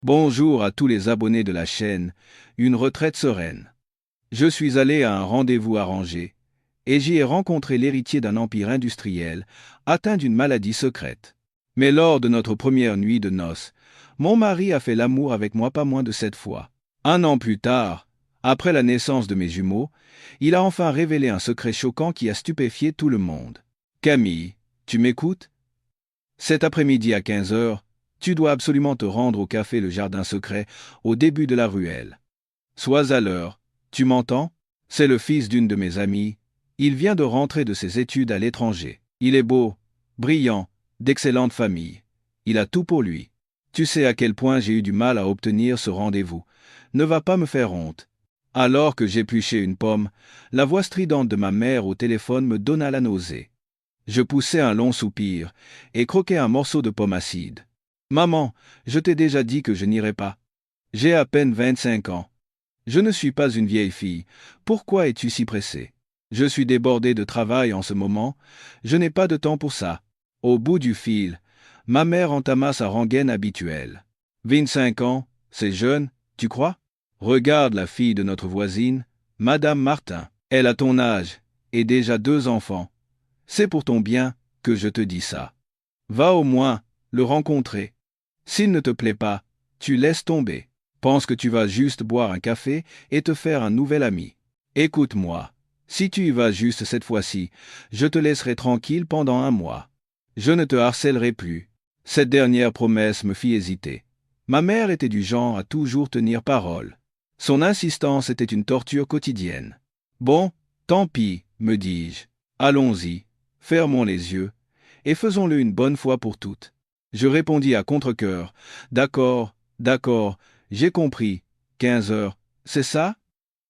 Bonjour à tous les abonnés de la chaîne, une retraite sereine. Je suis allé à un rendez-vous arrangé, et j'y ai rencontré l'héritier d'un empire industriel, atteint d'une maladie secrète. Mais lors de notre première nuit de noces, mon mari a fait l'amour avec moi pas moins de 7 fois. 1 an plus tard, après la naissance de mes jumeaux, il a enfin révélé un secret choquant qui a stupéfié tout le monde. Camille, tu m'écoutes? Cet après-midi à 15 heures, tu dois absolument te rendre au café Le Jardin Secret, au début de la ruelle. Sois à l'heure, tu m'entends? C'est le fils d'une de mes amies. Il vient de rentrer de ses études à l'étranger. Il est beau, brillant, d'excellente famille. Il a tout pour lui. Tu sais à quel point j'ai eu du mal à obtenir ce rendez-vous. Ne va pas me faire honte. Alors que j'épluchais une pomme, la voix stridente de ma mère au téléphone me donna la nausée. Je poussai un long soupir et croquai un morceau de pomme acide. Maman, je t'ai déjà dit que je n'irai pas. J'ai à peine 25 ans. Je ne suis pas une vieille fille. Pourquoi es-tu si pressée? Je suis débordé de travail en ce moment. Je n'ai pas de temps pour ça. Au bout du fil, ma mère entama sa rengaine habituelle. 25 ans, c'est jeune, tu crois? Regarde la fille de notre voisine, Madame Martin. Elle a ton âge, et déjà 2 enfants. C'est pour ton bien que je te dis ça. Va au moins le rencontrer. S'il ne te plaît pas, tu laisses tomber. Pense que tu vas juste boire un café et te faire un nouvel ami. Écoute-moi. Si tu y vas juste cette fois-ci, je te laisserai tranquille pendant 1 mois. Je ne te harcèlerai plus. Cette dernière promesse me fit hésiter. Ma mère était du genre à toujours tenir parole. Son insistance était une torture quotidienne. Bon, tant pis, me dis-je. Allons-y, fermons les yeux, et faisons-le une bonne fois pour toutes. Je répondis à contre-cœur. D'accord, d'accord, j'ai compris. 15 heures, c'est ça?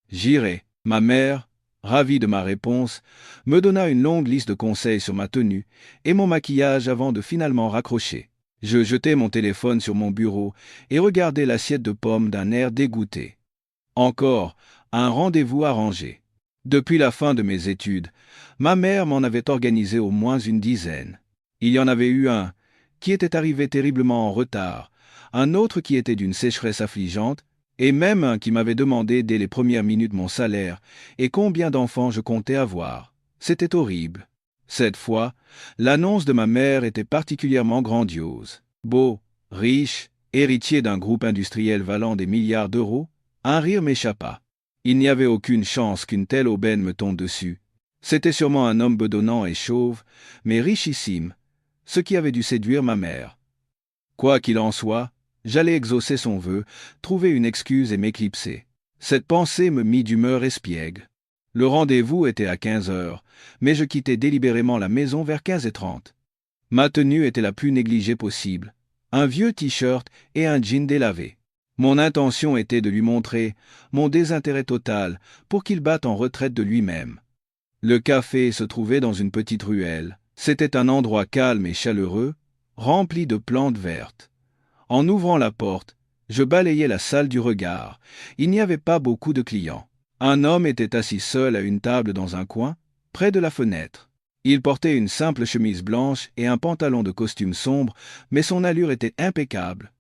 J'irai. Ma mère, ravie de ma réponse, me donna une longue liste de conseils sur ma tenue et mon maquillage avant de finalement raccrocher. Je jetai mon téléphone sur mon bureau et regardai l'assiette de pommes d'un air dégoûté. Encore un rendez-vous arrangé. Depuis la fin de mes études, ma mère m'en avait organisé au moins une dizaine. Il y en avait eu un qui était arrivé terriblement en retard, un autre qui était d'une sécheresse affligeante, et même un qui m'avait demandé dès les premières minutes mon salaire et combien d'enfants je comptais avoir. C'était horrible. Cette fois, l'annonce de ma mère était particulièrement grandiose. Beau, riche, héritier d'un groupe industriel valant des milliards d'euros, un rire m'échappa. Il n'y avait aucune chance qu'une telle aubaine me tombe dessus. C'était sûrement un homme bedonnant et chauve, mais richissime, ce qui avait dû séduire ma mère. Quoi qu'il en soit, j'allais exaucer son vœu, trouver une excuse et m'éclipser. Cette pensée me mit d'humeur espiègle. Le rendez-vous était à 15 heures, mais je quittai délibérément la maison vers 15h30. Ma tenue était la plus négligée possible, un vieux t-shirt et un jean délavé. Mon intention était de lui montrer mon désintérêt total pour qu'il batte en retraite de lui-même. Le café se trouvait dans une petite ruelle. C'était un endroit calme et chaleureux, rempli de plantes vertes. En ouvrant la porte, je balayai la salle du regard. Il n'y avait pas beaucoup de clients. Un homme était assis seul à une table dans un coin, près de la fenêtre. Il portait une simple chemise blanche et un pantalon de costume sombre, mais son allure était impeccable.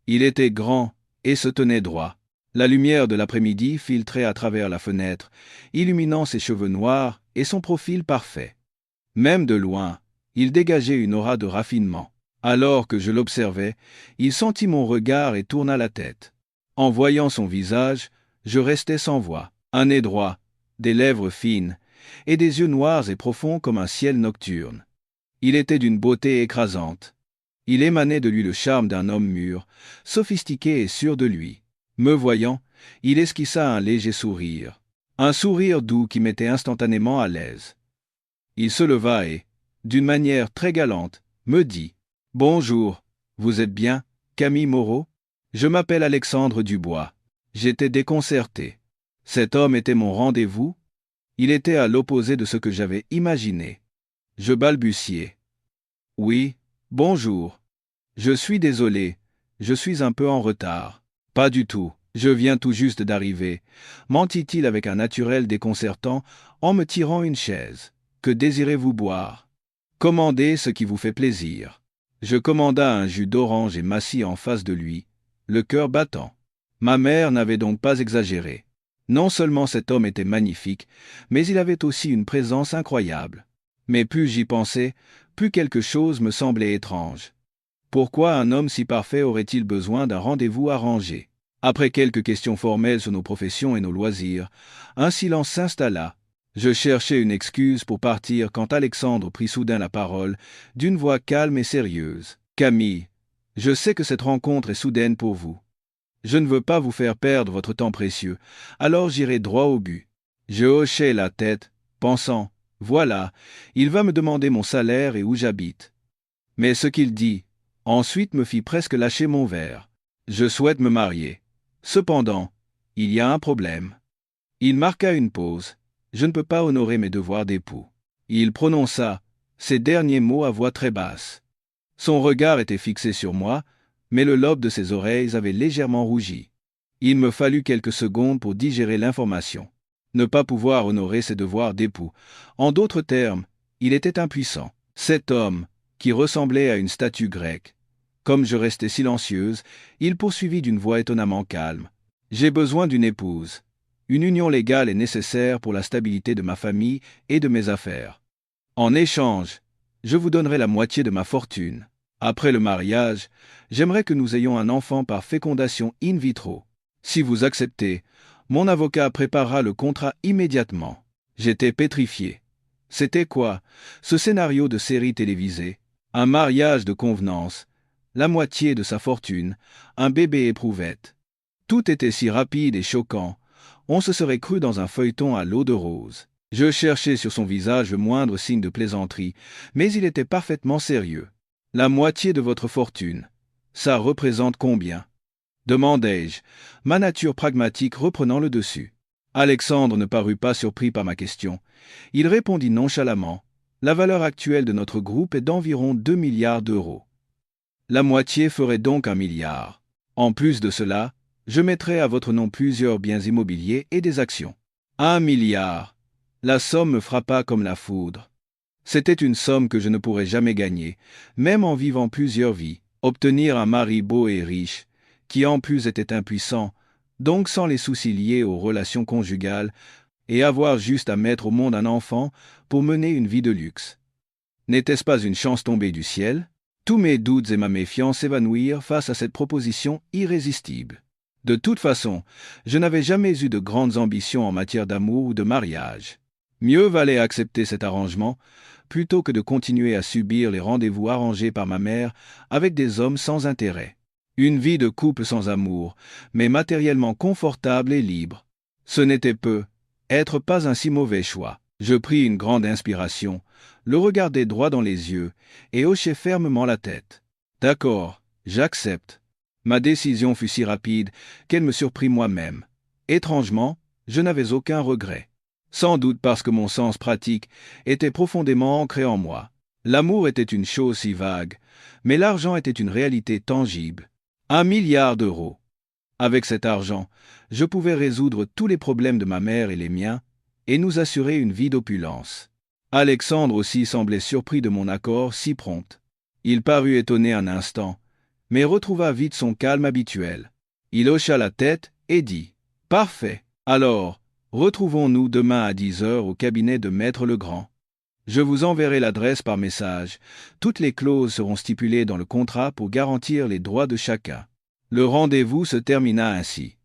Il était grand et se tenait droit. La lumière de l'après-midi filtrait à travers la fenêtre, illuminant ses cheveux noirs et son profil parfait. Même de loin, il dégageait une aura de raffinement. Alors que je l'observais, il sentit mon regard et tourna la tête. En voyant son visage, je restai sans voix. Un nez droit, des lèvres fines, et des yeux noirs et profonds comme un ciel nocturne. Il était d'une beauté écrasante. Il émanait de lui le charme d'un homme mûr, sophistiqué et sûr de lui. Me voyant, il esquissa un léger sourire. Un sourire doux qui m'était instantanément à l'aise. Il se leva et, d'une manière très galante, me dit « Bonjour, vous êtes bien, Camille Moreau? Je m'appelle Alexandre Dubois. » J'étais déconcerté. Cet homme était mon rendez-vous. Il était à l'opposé de ce que j'avais imaginé. Je balbutiai. « Oui, bonjour. Je suis désolé, je suis un peu en retard. » « Pas du tout, je viens tout juste d'arriver, » mentit-il avec un naturel déconcertant en me tirant une chaise. « Que désirez-vous boire? Commandez ce qui vous fait plaisir. » Je commanda un jus d'orange et m'assis en face de lui, le cœur battant. Ma mère n'avait donc pas exagéré. Non seulement cet homme était magnifique, mais il avait aussi une présence incroyable. Mais plus j'y pensais, plus quelque chose me semblait étrange. Pourquoi un homme si parfait aurait-il besoin d'un rendez-vous arrangé? Après quelques questions formelles sur nos professions et nos loisirs, un silence s'installa. Je cherchais une excuse pour partir quand Alexandre prit soudain la parole, d'une voix calme et sérieuse. « Camille, je sais que cette rencontre est soudaine pour vous. Je ne veux pas vous faire perdre votre temps précieux, alors j'irai droit au but. » Je hochai la tête, pensant, « Voilà, il va me demander mon salaire et où j'habite. » Mais ce qu'il dit, ensuite me fit presque lâcher mon verre. Je souhaite me marier. Cependant, il y a un problème. Il marqua une pause. Je ne peux pas honorer mes devoirs d'époux. Il prononça ces derniers mots à voix très basse. Son regard était fixé sur moi, mais le lobe de ses oreilles avait légèrement rougi. Il me fallut quelques secondes pour digérer l'information. Ne pas pouvoir honorer ses devoirs d'époux. En d'autres termes, il était impuissant. Cet homme, qui ressemblait à une statue grecque. Comme je restais silencieuse, il poursuivit d'une voix étonnamment calme. « J'ai besoin d'une épouse. Une union légale est nécessaire pour la stabilité de ma famille et de mes affaires. En échange, je vous donnerai la moitié de ma fortune. Après le mariage, j'aimerais que nous ayons un enfant par fécondation in vitro. Si vous acceptez, mon avocat préparera le contrat immédiatement. » J'étais pétrifié. C'était quoi, ce scénario de série télévisée? Un mariage de convenance, la moitié de sa fortune, un bébé éprouvette. Tout était si rapide et choquant, on se serait cru dans un feuilleton à l'eau de rose. Je cherchais sur son visage le moindre signe de plaisanterie, mais il était parfaitement sérieux. « La moitié de votre fortune, ça représente combien ?» demandai-je, ma nature pragmatique reprenant le dessus. Alexandre ne parut pas surpris par ma question. Il répondit nonchalamment. La valeur actuelle de notre groupe est d'environ 2 milliards d'euros. La moitié ferait donc 1 milliard. En plus de cela, je mettrai à votre nom plusieurs biens immobiliers et des actions. 1 milliard. La somme me frappa comme la foudre. C'était une somme que je ne pourrais jamais gagner, même en vivant plusieurs vies. Obtenir un mari beau et riche, qui en plus était impuissant, donc sans les soucis liés aux relations conjugales, et avoir juste à mettre au monde un enfant pour mener une vie de luxe. N'était-ce pas une chance tombée du ciel? Tous mes doutes et ma méfiance s'évanouirent face à cette proposition irrésistible. De toute façon, je n'avais jamais eu de grandes ambitions en matière d'amour ou de mariage. Mieux valait accepter cet arrangement, plutôt que de continuer à subir les rendez-vous arrangés par ma mère avec des hommes sans intérêt. Une vie de couple sans amour, mais matériellement confortable et libre. Ce n'était être pas un si mauvais choix. Je pris une grande inspiration, le regardai droit dans les yeux et hochai fermement la tête. D'accord, j'accepte. Ma décision fut si rapide qu'elle me surprit moi-même. Étrangement, je n'avais aucun regret. Sans doute parce que mon sens pratique était profondément ancré en moi. L'amour était une chose si vague, mais l'argent était une réalité tangible. 1 milliard d'euros. Avec cet argent, je pouvais résoudre tous les problèmes de ma mère et les miens, et nous assurer une vie d'opulence. Alexandre aussi semblait surpris de mon accord si prompt. Il parut étonné un instant, mais retrouva vite son calme habituel. Il hocha la tête et dit « Parfait. Alors, retrouvons-nous demain à 10 heures au cabinet de Maître Legrand. Je vous enverrai l'adresse par message. Toutes les clauses seront stipulées dans le contrat pour garantir les droits de chacun. » Le rendez-vous se termina ainsi.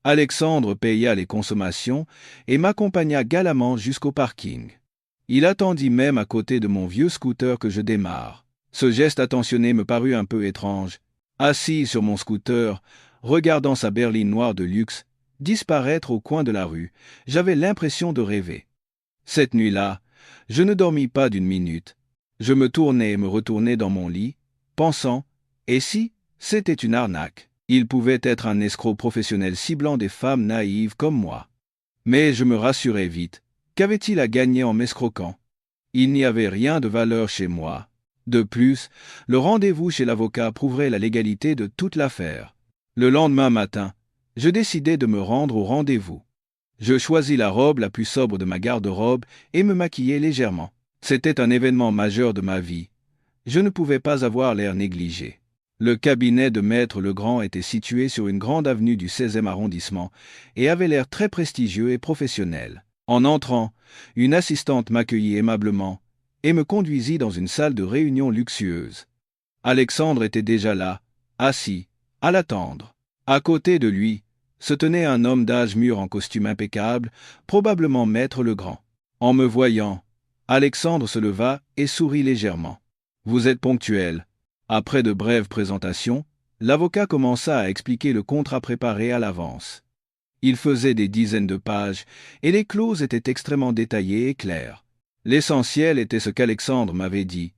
Alexandre paya les consommations et m'accompagna galamment jusqu'au parking. Il attendit même à côté de mon vieux scooter que je démarre. Ce geste attentionné me parut un peu étrange. Assis sur mon scooter, regardant sa berline noire de luxe disparaître au coin de la rue, j'avais l'impression de rêver. Cette nuit-là, je ne dormis pas d'une minute. Je me tournais et me retournais dans mon lit, pensant « Et si c'était une arnaque ?» Il pouvait être un escroc professionnel ciblant des femmes naïves comme moi. Mais je me rassurais vite. Qu'avait-il à gagner en m'escroquant? Il n'y avait rien de valeur chez moi. De plus, le rendez-vous chez l'avocat prouverait la légalité de toute l'affaire. Le lendemain matin, je décidai de me rendre au rendez-vous. Je choisis la robe la plus sobre de ma garde-robe et me maquillai légèrement. C'était un événement majeur de ma vie. Je ne pouvais pas avoir l'air négligé. Le cabinet de Maître Legrand était situé sur une grande avenue du 16e arrondissement et avait l'air très prestigieux et professionnel. En entrant, une assistante m'accueillit aimablement et me conduisit dans une salle de réunion luxueuse. Alexandre était déjà là, assis, à l'attendre. À côté de lui, se tenait un homme d'âge mûr en costume impeccable, probablement Maître Legrand. En me voyant, Alexandre se leva et sourit légèrement. « Vous êtes ponctuel. » Après de brèves présentations, l'avocat commença à expliquer le contrat préparé à l'avance. Il faisait des dizaines de pages, et les clauses étaient extrêmement détaillées et claires. L'essentiel était ce qu'Alexandre m'avait dit.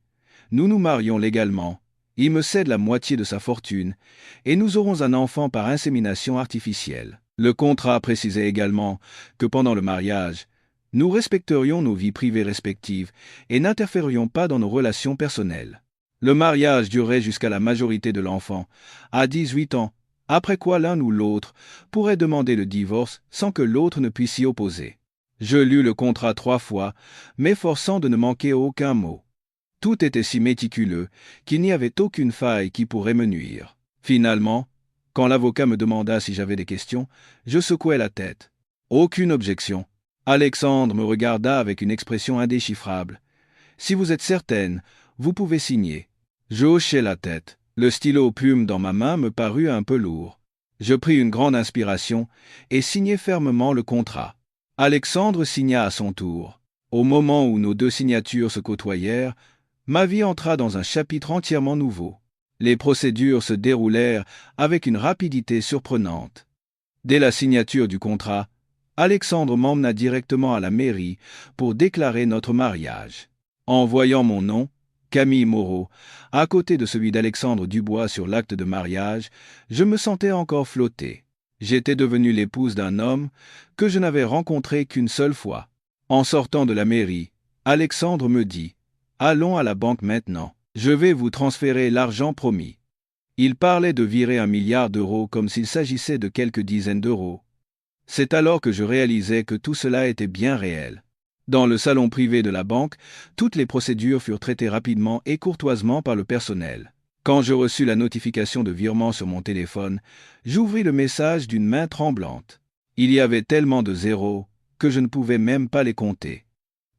Nous nous marions légalement, il me cède la moitié de sa fortune, et nous aurons un enfant par insémination artificielle. Le contrat précisait également que pendant le mariage, nous respecterions nos vies privées respectives et n'interférions pas dans nos relations personnelles. Le mariage durerait jusqu'à la majorité de l'enfant, à 18 ans, après quoi l'un ou l'autre pourrait demander le divorce sans que l'autre ne puisse s'y opposer. Je lus le contrat 3 fois, m'efforçant de ne manquer aucun mot. Tout était si méticuleux qu'il n'y avait aucune faille qui pourrait me nuire. Finalement, quand l'avocat me demanda si j'avais des questions, je secouai la tête. Aucune objection. Alexandre me regarda avec une expression indéchiffrable. « Si vous êtes certaine, vous pouvez signer. » Je hochai la tête. Le stylo plume dans ma main me parut un peu lourd. Je pris une grande inspiration et signai fermement le contrat. Alexandre signa à son tour. Au moment où nos deux signatures se côtoyèrent, ma vie entra dans un chapitre entièrement nouveau. Les procédures se déroulèrent avec une rapidité surprenante. Dès la signature du contrat, Alexandre m'emmena directement à la mairie pour déclarer notre mariage. En voyant mon nom, Camille Moreau, à côté de celui d'Alexandre Dubois sur l'acte de mariage, je me sentais encore flotter. J'étais devenue l'épouse d'un homme que je n'avais rencontré qu'une seule fois. En sortant de la mairie, Alexandre me dit « Allons à la banque maintenant. Je vais vous transférer l'argent promis. » Il parlait de virer 1 milliard d'euros comme s'il s'agissait de quelques dizaines d'euros. C'est alors que je réalisais que tout cela était bien réel. Dans le salon privé de la banque, toutes les procédures furent traitées rapidement et courtoisement par le personnel. Quand je reçus la notification de virement sur mon téléphone, j'ouvris le message d'une main tremblante. Il y avait tellement de zéros que je ne pouvais même pas les compter.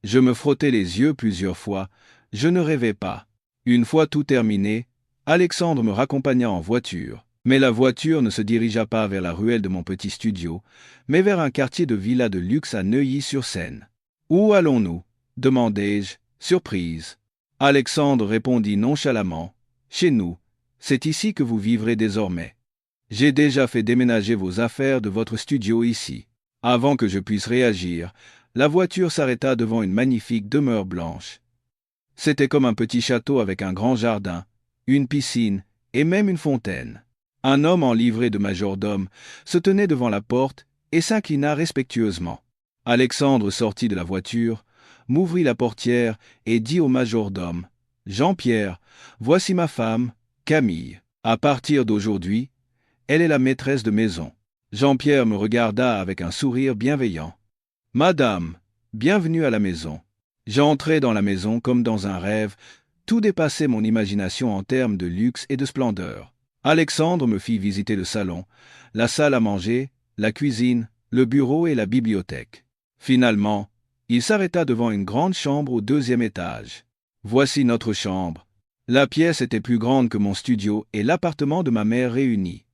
Je me frottais les yeux plusieurs fois, je ne rêvais pas. Une fois tout terminé, Alexandre me raccompagna en voiture. Mais la voiture ne se dirigea pas vers la ruelle de mon petit studio, mais vers un quartier de villas de luxe à Neuilly-sur-Seine. « Où allons-nous » demandai-je, surprise. Alexandre répondit nonchalamment. « Chez nous. C'est ici que vous vivrez désormais. J'ai déjà fait déménager vos affaires de votre studio ici. » Avant que je puisse réagir, la voiture s'arrêta devant une magnifique demeure blanche. C'était comme un petit château avec un grand jardin, une piscine et même une fontaine. Un homme en livrée de majordome se tenait devant la porte et s'inclina respectueusement. Alexandre sortit de la voiture, m'ouvrit la portière et dit au majordome « Jean-Pierre, voici ma femme, Camille. À partir d'aujourd'hui, elle est la maîtresse de maison. » Jean-Pierre me regarda avec un sourire bienveillant. « Madame, bienvenue à la maison. » J'entrai dans la maison comme dans un rêve, tout dépassait mon imagination en termes de luxe et de splendeur. Alexandre me fit visiter le salon, la salle à manger, la cuisine, le bureau et la bibliothèque. Finalement, il s'arrêta devant une grande chambre au 2e étage. Voici notre chambre. La pièce était plus grande que mon studio et l'appartement de ma mère réunis.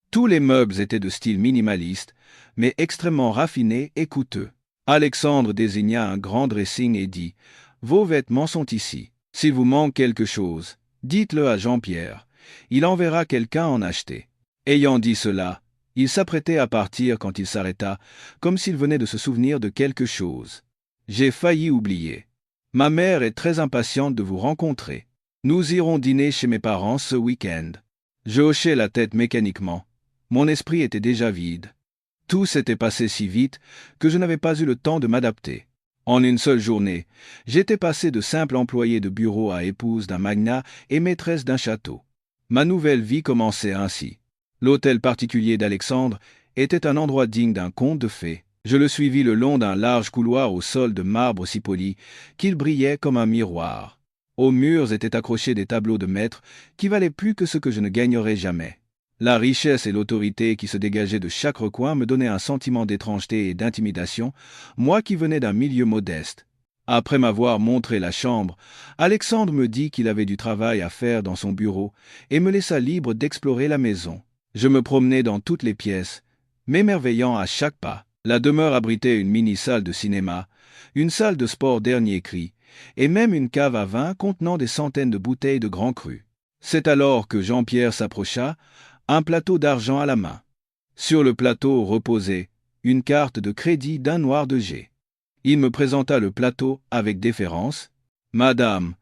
Tous les meubles étaient de style minimaliste, mais extrêmement raffinés et coûteux. Alexandre désigna un grand dressing et dit « Vos vêtements sont ici. S'il vous manque quelque chose, dites-le à Jean-Pierre. Il enverra quelqu'un en acheter. » Ayant dit cela, il s'apprêtait à partir quand il s'arrêta, comme s'il venait de se souvenir de quelque chose. J'ai failli oublier. Ma mère est très impatiente de vous rencontrer. Nous irons dîner chez mes parents ce week-end. Je hochai la tête mécaniquement. Mon esprit était déjà vide. Tout s'était passé si vite que je n'avais pas eu le temps de m'adapter. En une seule journée, j'étais passé de simple employé de bureau à épouse d'un magnat et maîtresse d'un château. Ma nouvelle vie commençait ainsi. L'hôtel particulier d'Alexandre était un endroit digne d'un conte de fées. Je le suivis le long d'un large couloir au sol de marbre si poli qu'il brillait comme un miroir. Aux murs étaient accrochés des tableaux de maîtres qui valaient plus que ce que je ne gagnerais jamais. La richesse et l'autorité qui se dégageaient de chaque recoin me donnaient un sentiment d'étrangeté et d'intimidation, moi qui venais d'un milieu modeste. Après m'avoir montré la chambre, Alexandre me dit qu'il avait du travail à faire dans son bureau et me laissa libre d'explorer la maison. Je me promenais dans toutes les pièces, m'émerveillant à chaque pas. La demeure abritait une mini-salle de cinéma, une salle de sport dernier cri, et même une cave à vin contenant des centaines de bouteilles de Grand Cru. C'est alors que Jean-Pierre s'approcha, un plateau d'argent à la main. Sur le plateau reposait une carte de crédit d'un noir de jet. Il me présenta le plateau avec déférence. « Madame,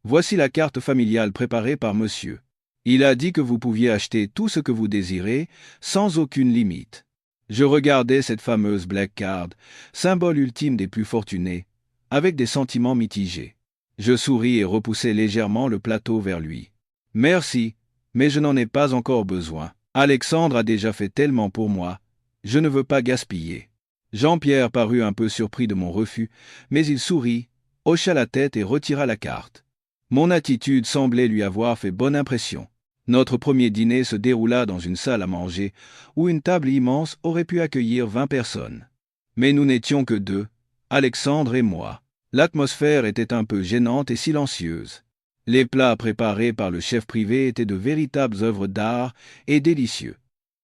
voici la carte familiale préparée par monsieur. Il a dit que vous pouviez acheter tout ce que vous désirez, sans aucune limite. » Je regardais cette fameuse Black Card, symbole ultime des plus fortunés, avec des sentiments mitigés. Je souris et repoussai légèrement le plateau vers lui. « Merci, mais je n'en ai pas encore besoin. Alexandre a déjà fait tellement pour moi, je ne veux pas gaspiller. » Jean-Pierre parut un peu surpris de mon refus, mais il sourit, hocha la tête et retira la carte. Mon attitude semblait lui avoir fait bonne impression. Notre premier dîner se déroula dans une salle à manger, où une table immense aurait pu accueillir 20 personnes. Mais nous n'étions que deux, Alexandre et moi. L'atmosphère était un peu gênante et silencieuse. Les plats préparés par le chef privé étaient de véritables œuvres d'art et délicieux.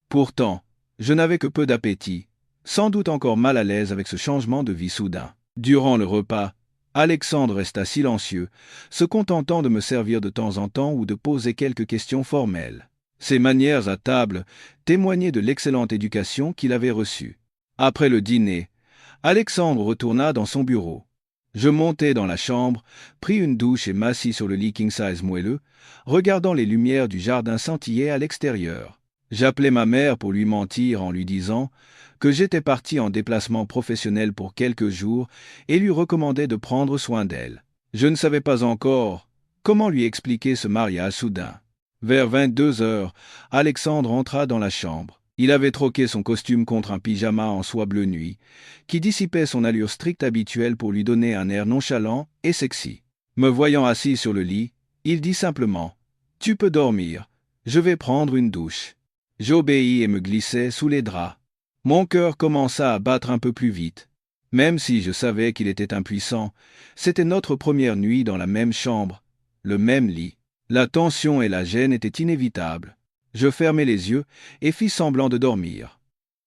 Pourtant, je n'avais que peu d'appétit, sans doute encore mal à l'aise avec ce changement de vie soudain. Durant le repas, Alexandre resta silencieux, se contentant de me servir de temps en temps ou de poser quelques questions formelles. Ses manières à table témoignaient de l'excellente éducation qu'il avait reçue. Après le dîner, Alexandre retourna dans son bureau. Je montai dans la chambre, pris une douche et m'assis sur le lit king-size moelleux, regardant les lumières du jardin scintiller à l'extérieur. J'appelai ma mère pour lui mentir en lui disant que j'étais parti en déplacement professionnel pour quelques jours et lui recommandai de prendre soin d'elle. Je ne savais pas encore comment lui expliquer ce mariage soudain. Vers 22 heures, Alexandre entra dans la chambre. Il avait troqué son costume contre un pyjama en soie bleu nuit, qui dissipait son allure stricte habituelle pour lui donner un air nonchalant et sexy. Me voyant assis sur le lit, il dit simplement « Tu peux dormir, je vais prendre une douche ». J'obéis et me glissai sous les draps. Mon cœur commença à battre un peu plus vite. Même si je savais qu'il était impuissant, c'était notre première nuit dans la même chambre, le même lit. La tension et la gêne étaient inévitables. Je fermai les yeux et fis semblant de dormir.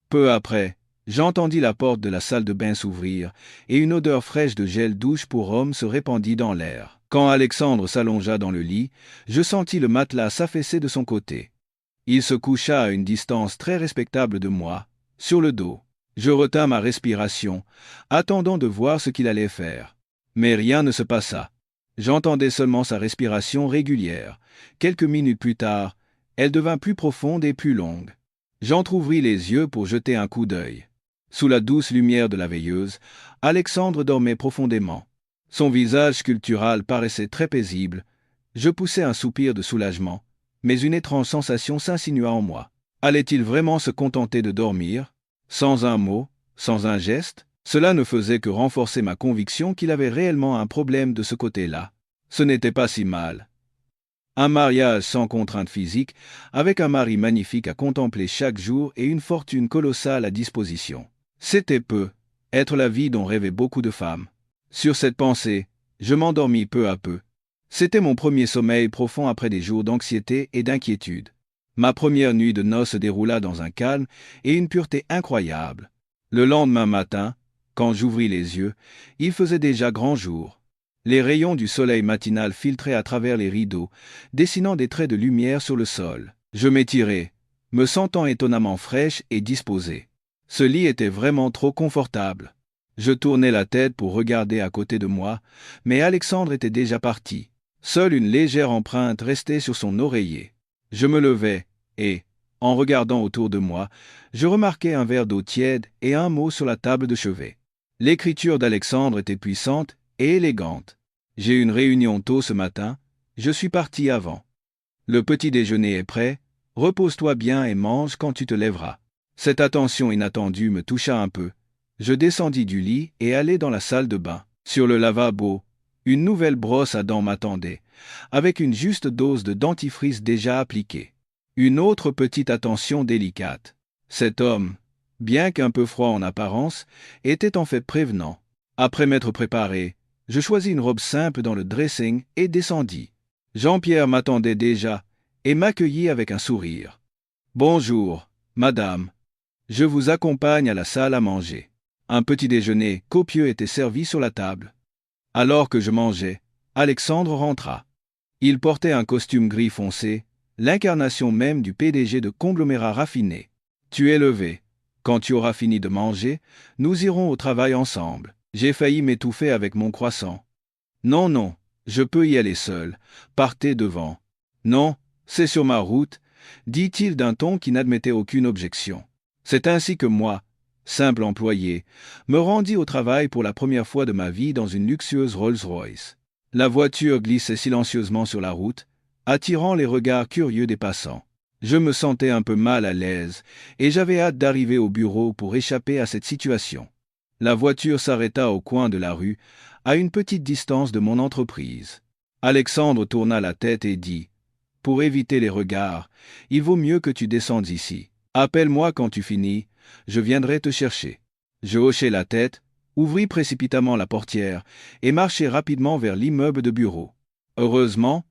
Peu après, j'entendis la porte de la salle de bain s'ouvrir et une odeur fraîche de gel douche pour homme se répandit dans l'air. Quand Alexandre s'allongea dans le lit, je sentis le matelas s'affaisser de son côté. Il se coucha à une distance très respectable de moi, sur le dos. Je retins ma respiration, attendant de voir ce qu'il allait faire. Mais rien ne se passa. J'entendais seulement sa respiration régulière. Quelques minutes plus tard, elle devint plus profonde et plus longue. J'entr'ouvris les yeux pour jeter un coup d'œil. Sous la douce lumière de la veilleuse, Alexandre dormait profondément. Son visage sculptural paraissait très paisible. Je poussai un soupir de soulagement, mais une étrange sensation s'insinua en moi. Allait-il vraiment se contenter de dormir, sans un mot, sans un geste? Cela ne faisait que renforcer ma conviction qu'il avait réellement un problème de ce côté-là. Ce n'était pas si mal. Un mariage sans contrainte physique, avec un mari magnifique à contempler chaque jour et une fortune colossale à disposition. C'était peu, être la vie dont rêvaient beaucoup de femmes. Sur cette pensée, je m'endormis peu à peu. C'était mon premier sommeil profond après des jours d'anxiété et d'inquiétude. Ma première nuit de noces se déroula dans un calme et une pureté incroyables. Le lendemain matin, quand j'ouvris les yeux, il faisait déjà grand jour. Les rayons du soleil matinal filtraient à travers les rideaux, dessinant des traits de lumière sur le sol. Je m'étirai, me sentant étonnamment fraîche et disposée. Ce lit était vraiment trop confortable. Je tournai la tête pour regarder à côté de moi, mais Alexandre était déjà parti. Seule une légère empreinte restait sur son oreiller. Je me levai, et, en regardant autour de moi, je remarquai un verre d'eau tiède et un mot sur la table de chevet. L'écriture d'Alexandre était puissante et élégante. J'ai une réunion tôt ce matin, je suis parti avant. Le petit déjeuner est prêt, repose-toi bien et mange quand tu te lèveras. Cette attention inattendue me toucha un peu. Je descendis du lit et allai dans la salle de bain. Sur le lavabo, Une nouvelle brosse à dents m'attendait, avec une juste dose de dentifrice déjà appliquée. Une autre petite attention délicate. Cet homme, bien qu'un peu froid en apparence, était en fait prévenant. Après m'être préparé, je choisis une robe simple dans le dressing et descendis. Jean-Pierre m'attendait déjà et m'accueillit avec un sourire. « Bonjour, madame. Je vous accompagne à la salle à manger. » Un petit déjeuner copieux était servi sur la table. Alors que je mangeais, Alexandre rentra. Il portait un costume gris foncé, l'incarnation même du PDG de conglomérat raffiné. « Tu es levé. Quand tu auras fini de manger, nous irons au travail ensemble. » J'ai failli m'étouffer avec mon croissant. « Non, non, je peux y aller seul. Partez devant. »« Non, c'est sur ma route, » dit-il d'un ton qui n'admettait aucune objection. C'est ainsi que moi, simple employé, me rendis au travail pour la première fois de ma vie dans une luxueuse Rolls-Royce. La voiture glissait silencieusement sur la route, attirant les regards curieux des passants. Je me sentais un peu mal à l'aise et j'avais hâte d'arriver au bureau pour échapper à cette situation. La voiture s'arrêta au coin de la rue, à une petite distance de mon entreprise. Alexandre tourna la tête et dit « Pour éviter les regards, il vaut mieux que tu descendes ici. Appelle-moi quand tu finis, je viendrai te chercher. » Je hochai la tête, ouvris précipitamment la portière et marchai rapidement vers l'immeuble de bureau. Heureusement,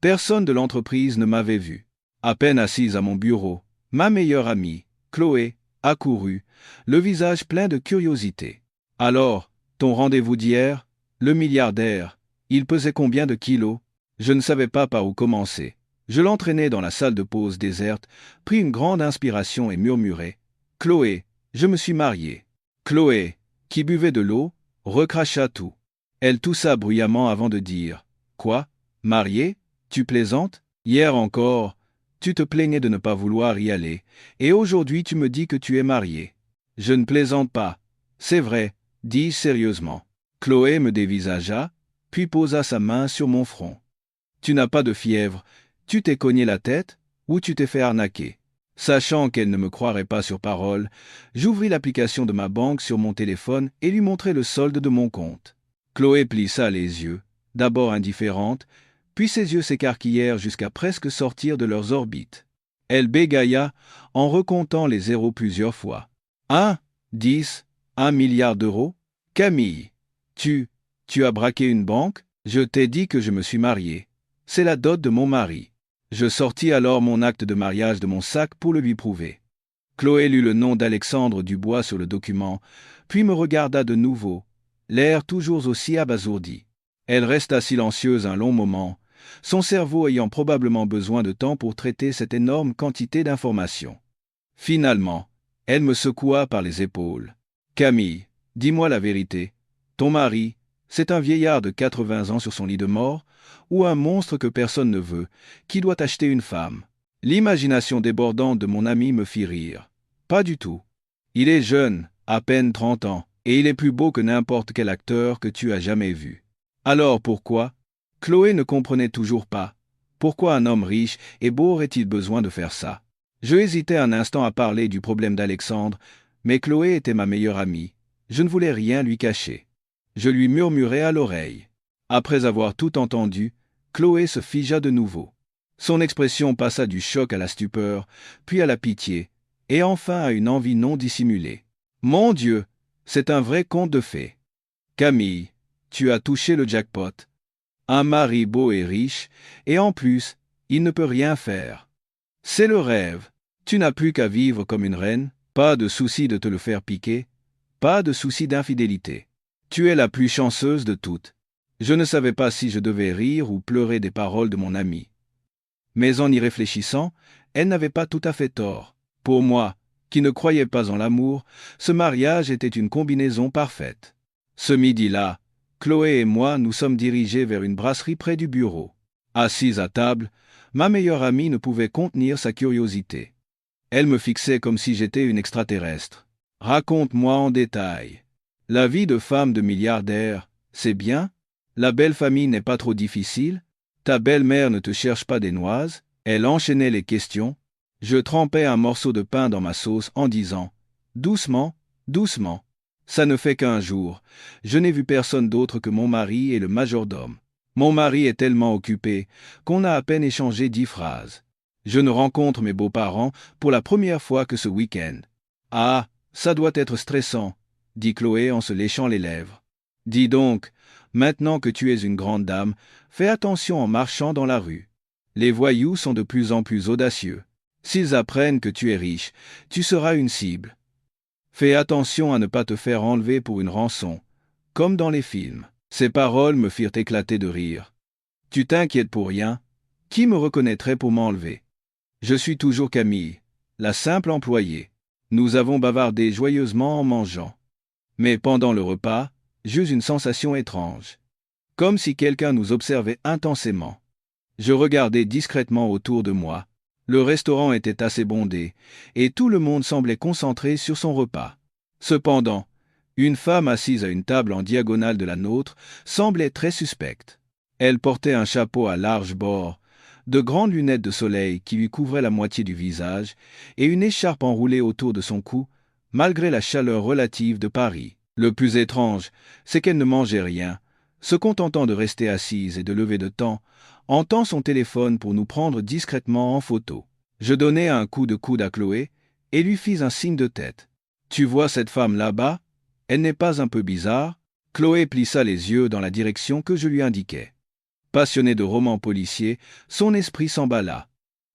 personne de l'entreprise ne m'avait vu. À peine assise à mon bureau, ma meilleure amie, Chloé, accourut, le visage plein de curiosité. « Alors, ton rendez-vous d'hier, le milliardaire, il pesait combien de kilos ?» Je ne savais pas par où commencer. Je l'entraînai dans la salle de pause déserte, pris une grande inspiration et murmurai « Chloé, je me suis marié. » Chloé, qui buvait de l'eau, recracha tout. Elle toussa bruyamment avant de dire « Quoi, marié? Tu plaisantes? Hier encore, tu te plaignais de ne pas vouloir y aller, et aujourd'hui tu me dis que tu es marié. » « Je ne plaisante pas. C'est vrai, » dis-je sérieusement. Chloé me dévisagea, puis posa sa main sur mon front. « Tu n'as pas de fièvre. Tu t'es cogné la tête ou tu t'es fait arnaquer ?» Sachant qu'elle ne me croirait pas sur parole, j'ouvris l'application de ma banque sur mon téléphone et lui montrai le solde de mon compte. Chloé plissa les yeux, d'abord indifférente, puis ses yeux s'écarquillèrent jusqu'à presque sortir de leurs orbites. Elle bégaya en recomptant les zéros plusieurs fois. 1, 10, 1 milliard d'euros? Camille, tu as braqué une banque? Je t'ai dit que je me suis marié. C'est la dot de mon mari. Je sortis alors mon acte de mariage de mon sac pour le lui prouver. Chloé lut le nom d'Alexandre Dubois sur le document, puis me regarda de nouveau, l'air toujours aussi abasourdi. Elle resta silencieuse un long moment, son cerveau ayant probablement besoin de temps pour traiter cette énorme quantité d'informations. Finalement, elle me secoua par les épaules. « Camille, dis-moi la vérité. Ton mari, c'est un vieillard de 80 ans sur son lit de mort, ou un monstre que personne ne veut, qui doit acheter une femme? » L'imagination débordante de mon ami me fit rire. « Pas du tout. Il est jeune, à peine 30 ans, et il est plus beau que n'importe quel acteur que tu as jamais vu. » Alors pourquoi? Chloé ne comprenait toujours pas. Pourquoi un homme riche et beau aurait-il besoin de faire ça? Je hésitais un instant à parler du problème d'Alexandre, mais Chloé était ma meilleure amie. Je ne voulais rien lui cacher. Je lui murmurai à l'oreille. Après avoir tout entendu, Chloé se figea de nouveau. Son expression passa du choc à la stupeur, puis à la pitié, et enfin à une envie non dissimulée. « Mon Dieu, c'est un vrai conte de fées. Camille, tu as touché le jackpot. Un mari beau et riche, et en plus, il ne peut rien faire. C'est le rêve. Tu n'as plus qu'à vivre comme une reine, pas de souci de te le faire piquer, pas de souci d'infidélité. Tu es la plus chanceuse de toutes. » Je ne savais pas si je devais rire ou pleurer des paroles de mon amie. Mais en y réfléchissant, elle n'avait pas tout à fait tort. Pour moi, qui ne croyais pas en l'amour, ce mariage était une combinaison parfaite. Ce midi-là, Chloé et moi nous sommes dirigés vers une brasserie près du bureau. Assise à table, ma meilleure amie ne pouvait contenir sa curiosité. Elle me fixait comme si j'étais une extraterrestre. « Raconte-moi en détail. La vie de femme de milliardaire, c'est bien? La belle famille n'est pas trop difficile? Ta belle-mère ne te cherche pas des noises ?» Elle enchaînait les questions. Je trempais un morceau de pain dans ma sauce en disant « Doucement, doucement. Ça ne fait qu'un jour. Je n'ai vu personne d'autre que mon mari et le majordome. Mon mari est tellement occupé qu'on a à peine échangé 10 phrases. Je ne rencontre mes beaux-parents pour la première fois que ce week-end. Ah, ça doit être stressant, dit Chloé en se léchant les lèvres. Dis donc, maintenant que tu es une grande dame, fais attention en marchant dans la rue. Les voyous sont de plus en plus audacieux. S'ils apprennent que tu es riche, tu seras une cible. Fais attention à ne pas te faire enlever pour une rançon, comme dans les films. Ces paroles me firent éclater de rire. Tu t'inquiètes pour rien? Qui me reconnaîtrait pour m'enlever? Je suis toujours Camille, la simple employée. Nous avons bavardé joyeusement en mangeant. Mais pendant le repas, j'eus une sensation étrange. Comme si quelqu'un nous observait intensément. Je regardais discrètement autour de moi. Le restaurant était assez bondé, et tout le monde semblait concentré sur son repas. Cependant, une femme assise à une table en diagonale de la nôtre semblait très suspecte. Elle portait un chapeau à larges bords, de grandes lunettes de soleil qui lui couvraient la moitié du visage, et une écharpe enroulée autour de son cou, malgré la chaleur relative de Paris. Le plus étrange, c'est qu'elle ne mangeait rien, se contentant de rester assise et de lever de temps, en tend son téléphone pour nous prendre discrètement en photo. Je donnai un coup de coude à Chloé et lui fis un signe de tête. « Tu vois cette femme là-bas? Elle n'est pas un peu bizarre ?» Chloé plissa les yeux dans la direction que je lui indiquais. Passionnée de romans policiers, son esprit s'emballa.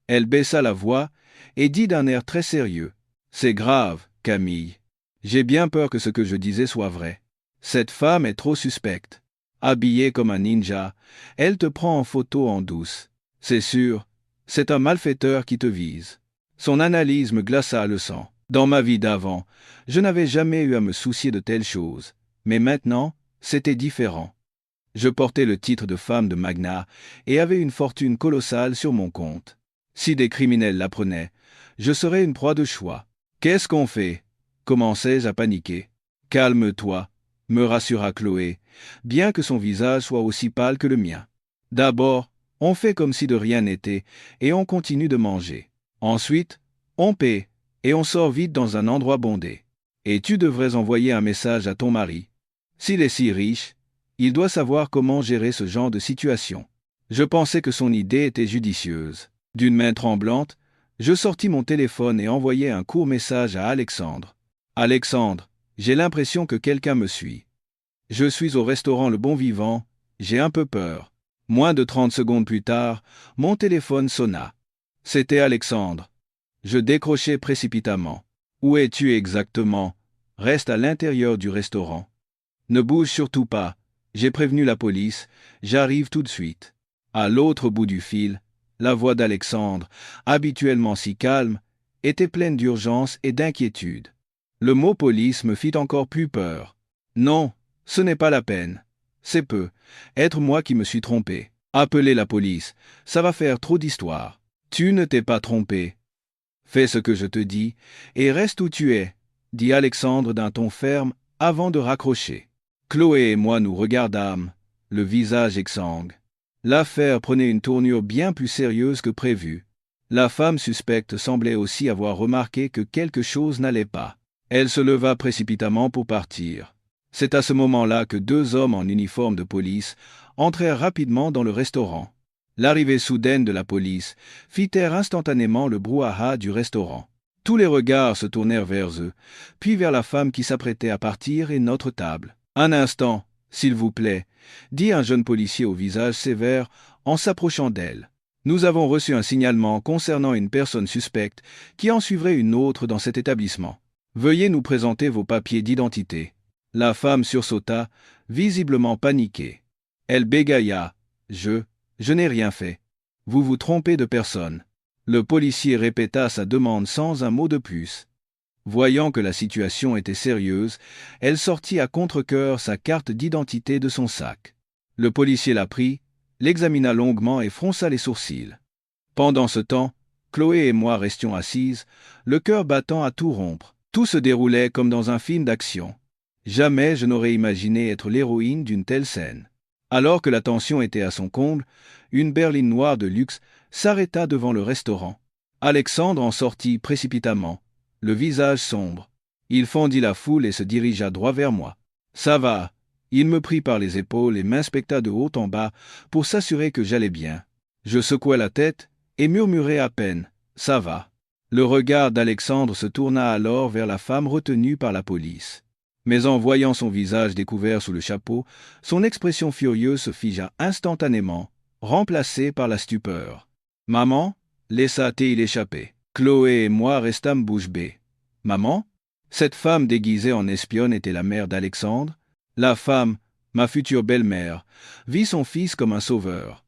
Elle baissa la voix et dit d'un air très sérieux. « C'est grave, Camille. J'ai bien peur que ce que je disais soit vrai. Cette femme est trop suspecte. Habillée comme un ninja, elle te prend en photo en douce. C'est sûr, c'est un malfaiteur qui te vise. » Son analyse me glaça le sang. Dans ma vie d'avant, je n'avais jamais eu à me soucier de telles choses. Mais maintenant, c'était différent. Je portais le titre de femme de magnat et avais une fortune colossale sur mon compte. Si des criminels l'apprenaient, je serais une proie de choix. « Qu'est-ce qu'on fait ?» Commençais-je à paniquer. « Calme-toi, » me rassura Chloé, bien que son visage soit aussi pâle que le mien. « D'abord, on fait comme si de rien n'était et on continue de manger. Ensuite, on paie et on sort vite dans un endroit bondé. Et tu devrais envoyer un message à ton mari. S'il est si riche, il doit savoir comment gérer ce genre de situation. » Je pensais que son idée était judicieuse. D'une main tremblante, je sortis mon téléphone et envoyai un court message à Alexandre. « Alexandre, j'ai l'impression que quelqu'un me suit. Je suis au restaurant Le Bon Vivant, j'ai un peu peur. » Moins de 30 secondes plus tard, mon téléphone sonna. C'était Alexandre. Je décrochai précipitamment. « Où es-tu exactement ? Reste à l'intérieur du restaurant. Ne bouge surtout pas. J'ai prévenu la police, j'arrive tout de suite. » À l'autre bout du fil, la voix d'Alexandre, habituellement si calme, était pleine d'urgence et d'inquiétude. Le mot police me fit encore plus peur. « Non, ce n'est pas la peine. C'est peu. Être moi qui me suis trompé. Appeler la police, ça va faire trop d'histoire. Tu ne t'es pas trompé. Fais ce que je te dis et reste où tu es, » dit Alexandre d'un ton ferme avant de raccrocher. Chloé et moi nous regardâmes, le visage exsangue. L'affaire prenait une tournure bien plus sérieuse que prévu. La femme suspecte semblait aussi avoir remarqué que quelque chose n'allait pas. Elle se leva précipitamment pour partir. C'est à ce moment-là que 2 hommes en uniforme de police entrèrent rapidement dans le restaurant. L'arrivée soudaine de la police fit taire instantanément le brouhaha du restaurant. Tous les regards se tournèrent vers eux, puis vers la femme qui s'apprêtait à partir et notre table. « Un instant, s'il vous plaît, » dit un jeune policier au visage sévère en s'approchant d'elle. « Nous avons reçu un signalement concernant une personne suspecte qui en suivrait une autre dans cet établissement. Veuillez nous présenter vos papiers d'identité. » La femme sursauta, visiblement paniquée. Elle bégaya. « Je n'ai rien fait. Vous vous trompez de personne. » Le policier répéta sa demande sans un mot de plus. Voyant que la situation était sérieuse, elle sortit à contre-cœur sa carte d'identité de son sac. Le policier la prit, l'examina longuement et fronça les sourcils. Pendant ce temps, Chloé et moi restions assises, le cœur battant à tout rompre. Tout se déroulait comme dans un film d'action. Jamais je n'aurais imaginé être l'héroïne d'une telle scène. Alors que la tension était à son comble, une berline noire de luxe s'arrêta devant le restaurant. Alexandre en sortit précipitamment, le visage sombre. Il fendit la foule et se dirigea droit vers moi. Ça va. Il me prit par les épaules et m'inspecta de haut en bas pour s'assurer que j'allais bien. Je secouai la tête et murmurai à peine « Ça va ». Le regard d'Alexandre se tourna alors vers la femme retenue par la police. Mais en voyant son visage découvert sous le chapeau, son expression furieuse se figea instantanément, remplacée par la stupeur. Maman laissa-t-il échapper. Chloé et moi restâmes bouche bée. Maman? Cette femme déguisée en espionne était la mère d'Alexandre. La femme, ma future belle-mère, vit son fils comme un sauveur.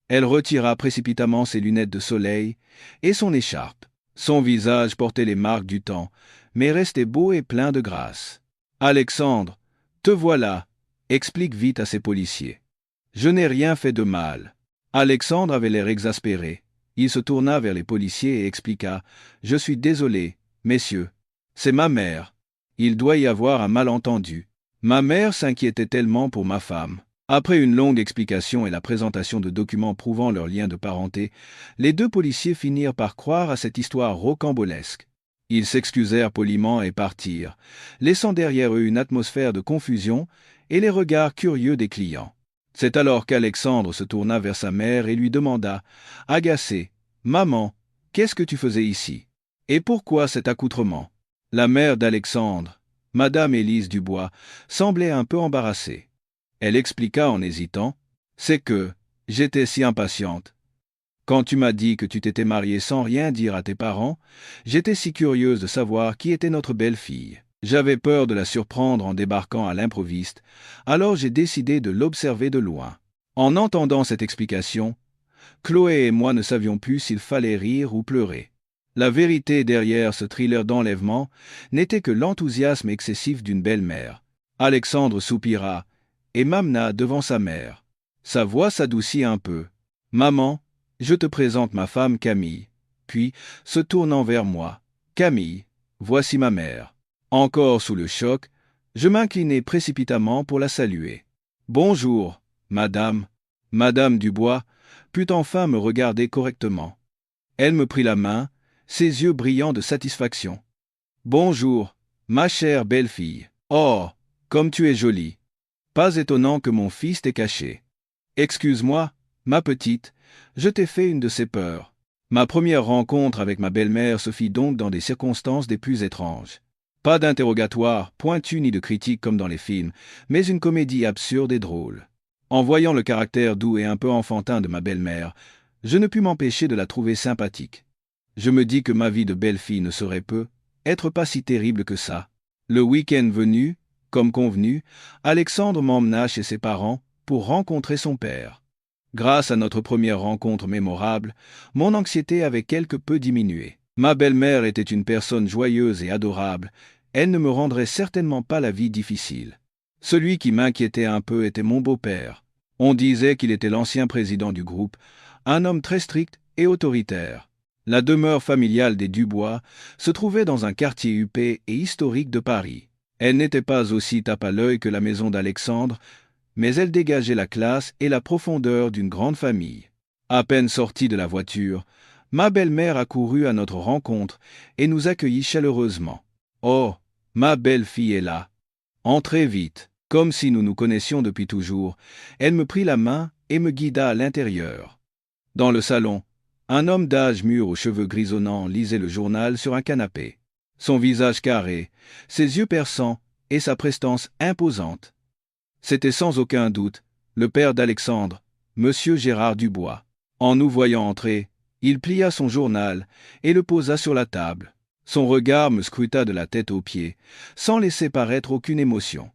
Elle retira précipitamment ses lunettes de soleil et son écharpe. Son visage portait les marques du temps, mais restait beau et plein de grâce. « Alexandre, te voilà », explique vite à ses policiers. « Je n'ai rien fait de mal. » Alexandre avait l'air exaspéré. Il se tourna vers les policiers et expliqua « Je suis désolé, messieurs. C'est ma mère. Il doit y avoir un malentendu. Ma mère s'inquiétait tellement pour ma femme. » Après une longue explication et la présentation de documents prouvant leur lien de parenté, les deux policiers finirent par croire à cette histoire rocambolesque. Ils s'excusèrent poliment et partirent, laissant derrière eux une atmosphère de confusion et les regards curieux des clients. C'est alors qu'Alexandre se tourna vers sa mère et lui demanda, agacé, « Maman, qu'est-ce que tu faisais ici? Et pourquoi cet accoutrement ?» La mère d'Alexandre, Madame Élise Dubois, semblait un peu embarrassée. Elle expliqua en hésitant, « C'est que j'étais si impatiente. Quand tu m'as dit que tu t'étais mariée sans rien dire à tes parents, j'étais si curieuse de savoir qui était notre belle-fille. J'avais peur de la surprendre en débarquant à l'improviste, alors j'ai décidé de l'observer de loin. » En entendant cette explication, Chloé et moi ne savions plus s'il fallait rire ou pleurer. La vérité derrière ce thriller d'enlèvement n'était que l'enthousiasme excessif d'une belle-mère. Alexandre soupira et m'amena devant sa mère. Sa voix s'adoucit un peu. « Maman, je te présente ma femme Camille. » Puis, se tournant vers moi, « Camille, voici ma mère. » Encore sous le choc, je m'inclinai précipitamment pour la saluer. « Bonjour, madame. » Madame Dubois put enfin me regarder correctement. Elle me prit la main, ses yeux brillants de satisfaction. « Bonjour, ma chère belle-fille. Oh, comme tu es jolie. Pas étonnant que mon fils t'ait caché. Excuse-moi, ma petite, je t'ai fait une de ces peurs. » Ma première rencontre avec ma belle-mère se fit donc dans des circonstances des plus étranges. Pas d'interrogatoire pointu ni de critique comme dans les films, mais une comédie absurde et drôle. En voyant le caractère doux et un peu enfantin de ma belle-mère, je ne pus m'empêcher de la trouver sympathique. Je me dis que ma vie de belle-fille ne saurait peu être pas si terrible que ça. Le week-end venu, comme convenu, Alexandre m'emmena chez ses parents pour rencontrer son père. Grâce à notre première rencontre mémorable, mon anxiété avait quelque peu diminué. Ma belle-mère était une personne joyeuse et adorable. Elle ne me rendrait certainement pas la vie difficile. Celui qui m'inquiétait un peu était mon beau-père. On disait qu'il était l'ancien président du groupe, un homme très strict et autoritaire. La demeure familiale des Dubois se trouvait dans un quartier huppé et historique de Paris. Elle n'était pas aussi tape à l'œil que la maison d'Alexandre, mais elle dégageait la classe et la profondeur d'une grande famille. À peine sortie de la voiture, ma belle-mère accourut à notre rencontre et nous accueillit chaleureusement. « Oh, ma belle-fille est là. Entrez vite. » Comme si nous nous connaissions depuis toujours, elle me prit la main et me guida à l'intérieur. Dans le salon, un homme d'âge mûr aux cheveux grisonnants lisait le journal sur un canapé. Son visage carré, ses yeux perçants et sa prestance imposante. C'était sans aucun doute le père d'Alexandre, Monsieur Gérard Dubois. En nous voyant entrer, il plia son journal et le posa sur la table. Son regard me scruta de la tête aux pieds, sans laisser paraître aucune émotion.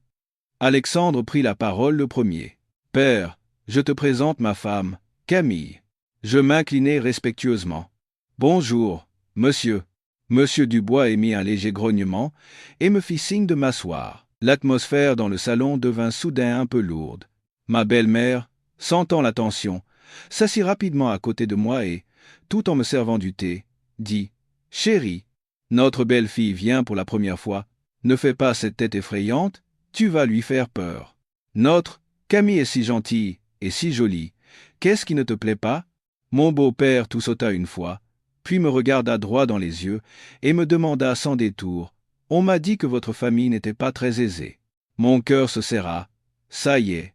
Alexandre prit la parole le premier. « Père, je te présente ma femme, Camille. » Je m'inclinai respectueusement. « Bonjour, monsieur. » Monsieur Dubois émit un léger grognement et me fit signe de m'asseoir. L'atmosphère dans le salon devint soudain un peu lourde. Ma belle-mère, sentant la tension, s'assit rapidement à côté de moi et, tout en me servant du thé, dit « Chérie, notre belle-fille vient pour la première fois. Ne fais pas cette tête effrayante, tu vas lui faire peur. Notre Camille est si gentille et si jolie. Qu'est-ce qui ne te plaît pas ?» Mon beau-père tout sauta une fois, puis me regarda droit dans les yeux et me demanda sans détour On m'a dit que votre famille n'était pas très aisée. Mon cœur se serra. Ça y est,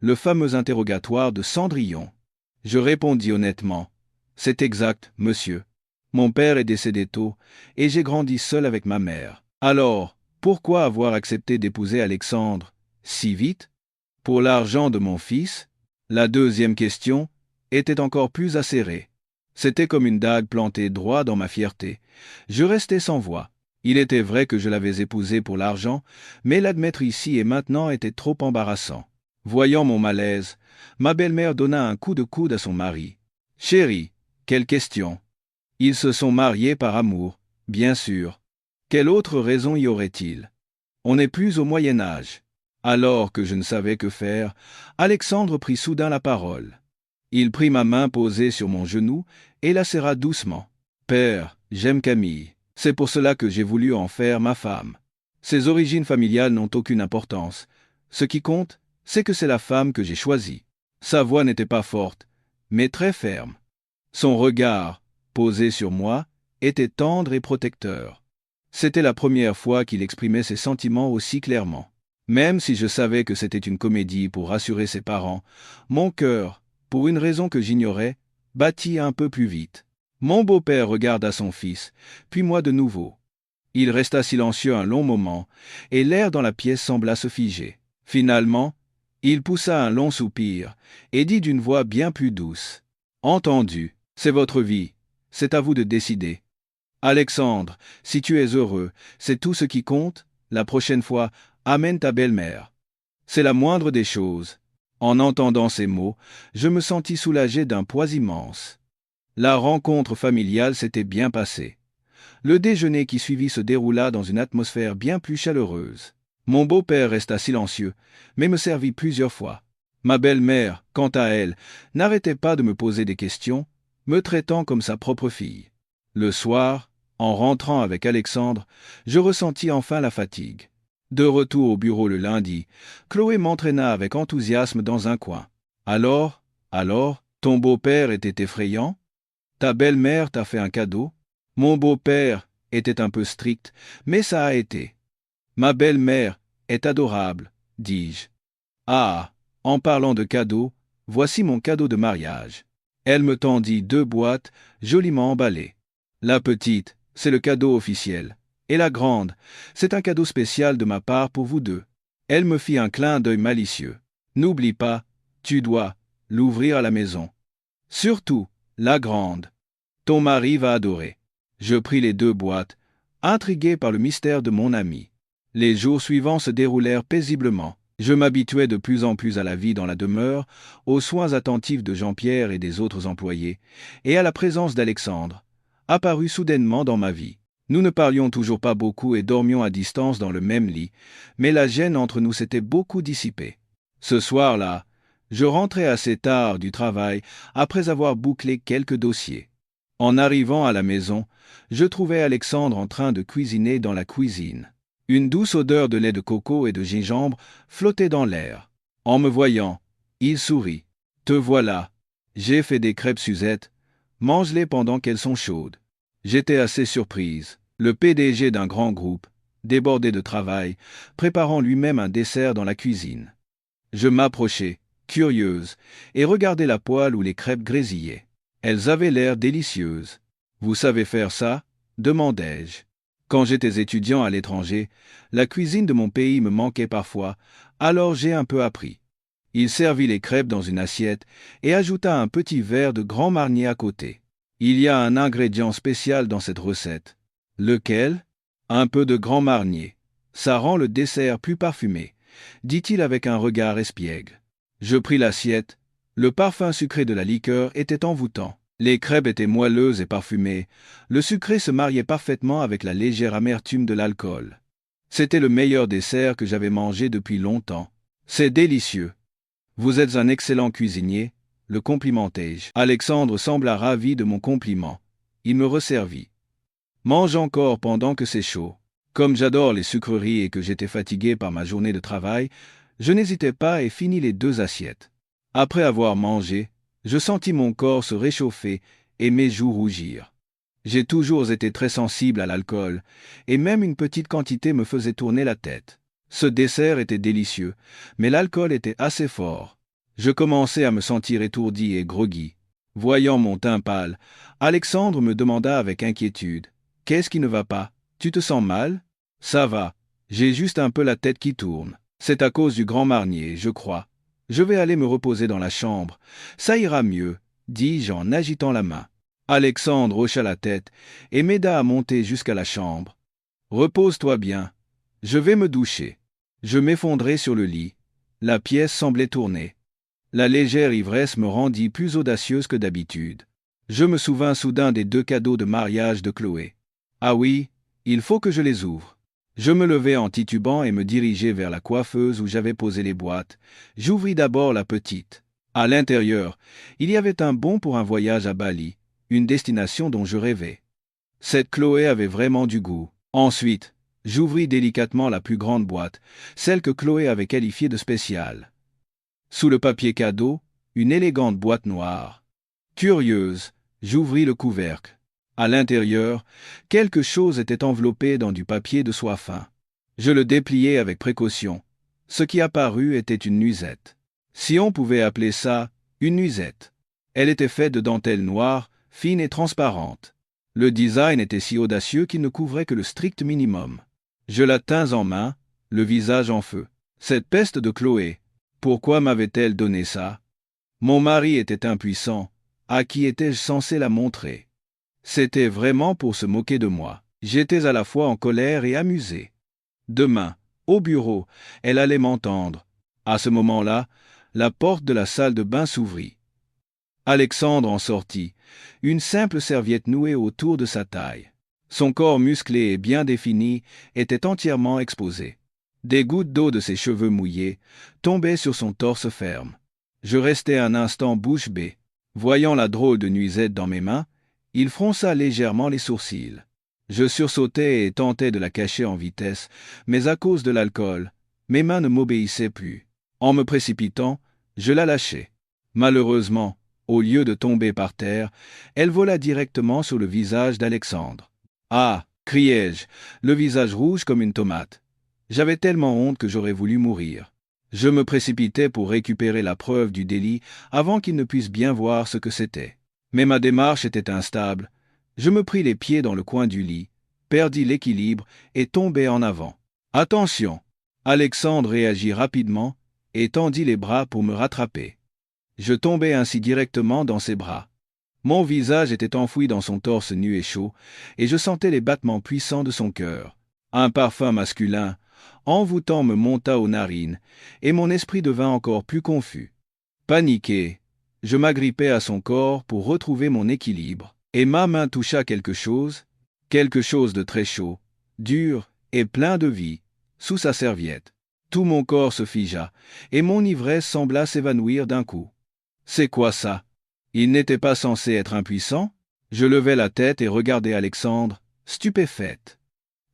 le fameux interrogatoire de Cendrillon. Je répondis honnêtement. C'est exact, monsieur. Mon père est décédé tôt, et j'ai grandi seul avec ma mère. Alors, pourquoi avoir accepté d'épouser Alexandre si vite? Pour l'argent de mon fils? La deuxième question était encore plus acérée. C'était comme une dague plantée droit dans ma fierté. Je restais sans voix. Il était vrai que je l'avais épousé pour l'argent, mais l'admettre ici et maintenant était trop embarrassant. Voyant mon malaise, ma belle-mère donna un coup de coude à son mari. « Chérie, quelle question? Ils se sont mariés par amour, bien sûr. Quelle autre raison y aurait-il? On n'est plus au Moyen Âge. » Alors que je ne savais que faire, Alexandre prit soudain la parole. Il prit ma main posée sur mon genou et la serra doucement. « Père, j'aime Camille. C'est pour cela que j'ai voulu en faire ma femme. Ses origines familiales n'ont aucune importance. Ce qui compte, c'est que c'est la femme que j'ai choisie. » Sa voix n'était pas forte, mais très ferme. Son regard, posé sur moi, était tendre et protecteur. C'était la première fois qu'il exprimait ses sentiments aussi clairement. Même si je savais que c'était une comédie pour rassurer ses parents, mon cœur, pour une raison que j'ignorais, battit un peu plus vite. Mon beau-père regarda son fils, puis moi de nouveau. Il resta silencieux un long moment, et l'air dans la pièce sembla se figer. Finalement, il poussa un long soupir, et dit d'une voix bien plus douce. « Entendu, c'est votre vie, c'est à vous de décider. Alexandre, si tu es heureux, c'est tout ce qui compte, la prochaine fois, amène ta belle-mère. » C'est la moindre des choses. En entendant ces mots, je me sentis soulagé d'un poids immense. La rencontre familiale s'était bien passée. Le déjeuner qui suivit se déroula dans une atmosphère bien plus chaleureuse. Mon beau-père resta silencieux, mais me servit plusieurs fois. Ma belle-mère, quant à elle, n'arrêtait pas de me poser des questions, me traitant comme sa propre fille. Le soir, en rentrant avec Alexandre, je ressentis enfin la fatigue. De retour au bureau le lundi, Chloé m'entraîna avec enthousiasme dans un coin. « Alors, ton beau-père était effrayant? Ta belle-mère t'a fait un cadeau? » Mon beau-père était un peu strict, mais ça a été. « Ma belle-mère est adorable, dis-je. » Ah, en parlant de cadeaux, voici mon cadeau de mariage. Elle me tendit 2 boîtes joliment emballées. La petite, c'est le cadeau officiel. Et la grande, c'est un cadeau spécial de ma part pour vous deux. Elle me fit un clin d'œil malicieux. N'oublie pas, tu dois l'ouvrir à la maison. Surtout, la grande. Ton mari va adorer. Je pris les 2 boîtes, intrigué par le mystère de mon ami. Les jours suivants se déroulèrent paisiblement. Je m'habituais de plus en plus à la vie dans la demeure, aux soins attentifs de Jean-Pierre et des autres employés, et à la présence d'Alexandre, apparu soudainement dans ma vie. Nous ne parlions toujours pas beaucoup et dormions à distance dans le même lit, mais la gêne entre nous s'était beaucoup dissipée. Ce soir-là, je rentrais assez tard du travail après avoir bouclé quelques dossiers. En arrivant à la maison, je trouvais Alexandre en train de cuisiner dans la cuisine. Une douce odeur de lait de coco et de gingembre flottait dans l'air. En me voyant, il sourit. « Te voilà. J'ai fait des crêpes Suzette. Mange-les pendant qu'elles sont chaudes. » J'étais assez surprise. Le PDG d'un grand groupe, débordé de travail, préparant lui-même un dessert dans la cuisine. Je m'approchai, curieuse, et regardai la poêle où les crêpes grésillaient. Elles avaient l'air délicieuses. « Vous savez faire ça ? » demandai-je. Quand j'étais étudiant à l'étranger, la cuisine de mon pays me manquait parfois, alors j'ai un peu appris. Il servit les crêpes dans une assiette et ajouta un petit verre de Grand Marnier à côté. Il y a un ingrédient spécial dans cette recette. Lequel? Un peu de Grand Marnier. Ça rend le dessert plus parfumé, dit-il avec un regard espiègle. Je pris l'assiette. Le parfum sucré de la liqueur était envoûtant. Les crêpes étaient moelleuses et parfumées. Le sucré se mariait parfaitement avec la légère amertume de l'alcool. C'était le meilleur dessert que j'avais mangé depuis longtemps. C'est délicieux. Vous êtes un excellent cuisinier, le complimentai-je. Alexandre sembla ravi de mon compliment. Il me resservit. Mange encore pendant que c'est chaud. Comme j'adore les sucreries et que j'étais fatigué par ma journée de travail, je n'hésitai pas et finis les 2 assiettes. Après avoir mangé, je sentis mon corps se réchauffer et mes joues rougir. J'ai toujours été très sensible à l'alcool, et même une petite quantité me faisait tourner la tête. Ce dessert était délicieux, mais l'alcool était assez fort. Je commençais à me sentir étourdi et groggy. Voyant mon teint pâle, Alexandre me demanda avec inquiétude: « Qu'est-ce qui ne va pas? Tu te sens mal? » « Ça va, j'ai juste un peu la tête qui tourne. C'est à cause du Grand Marnier, je crois. Je vais aller me reposer dans la chambre. Ça ira mieux, dis-je en agitant la main. Alexandre hocha la tête et m'aida à monter jusqu'à la chambre. Repose-toi bien. Je vais me doucher. Je m'effondrai sur le lit. La pièce semblait tourner. La légère ivresse me rendit plus audacieuse que d'habitude. Je me souvins soudain des 2 cadeaux de mariage de Chloé. Ah oui, il faut que je les ouvre. Je me levai en titubant et me dirigeai vers la coiffeuse où j'avais posé les boîtes. J'ouvris d'abord la petite. À l'intérieur, il y avait un bon pour un voyage à Bali, une destination dont je rêvais. Cette Chloé avait vraiment du goût. Ensuite, j'ouvris délicatement la plus grande boîte, celle que Chloé avait qualifiée de spéciale. Sous le papier cadeau, une élégante boîte noire. Curieuse, j'ouvris le couvercle. À l'intérieur, quelque chose était enveloppé dans du papier de soie fin. Je le dépliai avec précaution. Ce qui apparut était une nuisette. Si on pouvait appeler ça une nuisette. Elle était faite de dentelle noire, fine et transparente. Le design était si audacieux qu'il ne couvrait que le strict minimum. Je la tins en main, le visage en feu. Cette peste de Chloé, pourquoi m'avait-elle donné ça? Mon mari était impuissant. À qui étais-je censé la montrer? C'était vraiment pour se moquer de moi. J'étais à la fois en colère et amusé. Demain, au bureau, elle allait m'entendre. À ce moment-là, la porte de la salle de bain s'ouvrit. Alexandre en sortit, une simple serviette nouée autour de sa taille. Son corps musclé et bien défini était entièrement exposé. Des gouttes d'eau de ses cheveux mouillés tombaient sur son torse ferme. Je restai un instant bouche bée. Voyant la drôle de nuisette dans mes mains, il fronça légèrement les sourcils. Je sursautai et tentai de la cacher en vitesse, mais à cause de l'alcool, mes mains ne m'obéissaient plus. En me précipitant, je la lâchai. Malheureusement, au lieu de tomber par terre, elle vola directement sur le visage d'Alexandre. « Ah !» criai-je, le visage rouge comme une tomate. J'avais tellement honte que j'aurais voulu mourir. Je me précipitai pour récupérer la preuve du délit avant qu'il ne puisse bien voir ce que c'était. Mais ma démarche était instable. Je me pris les pieds dans le coin du lit, perdis l'équilibre et tombai en avant. Attention! Alexandre réagit rapidement et tendit les bras pour me rattraper. Je tombai ainsi directement dans ses bras. Mon visage était enfoui dans son torse nu et chaud, et je sentais les battements puissants de son cœur. Un parfum masculin, envoûtant me monta aux narines, et mon esprit devint encore plus confus. Paniqué, je m'agrippai à son corps pour retrouver mon équilibre, et ma main toucha quelque chose de très chaud, dur et plein de vie, sous sa serviette. Tout mon corps se figea, et mon ivresse sembla s'évanouir d'un coup. C'est quoi ça? Il n'était pas censé être impuissant? Je levai la tête et regardai Alexandre, stupéfaite.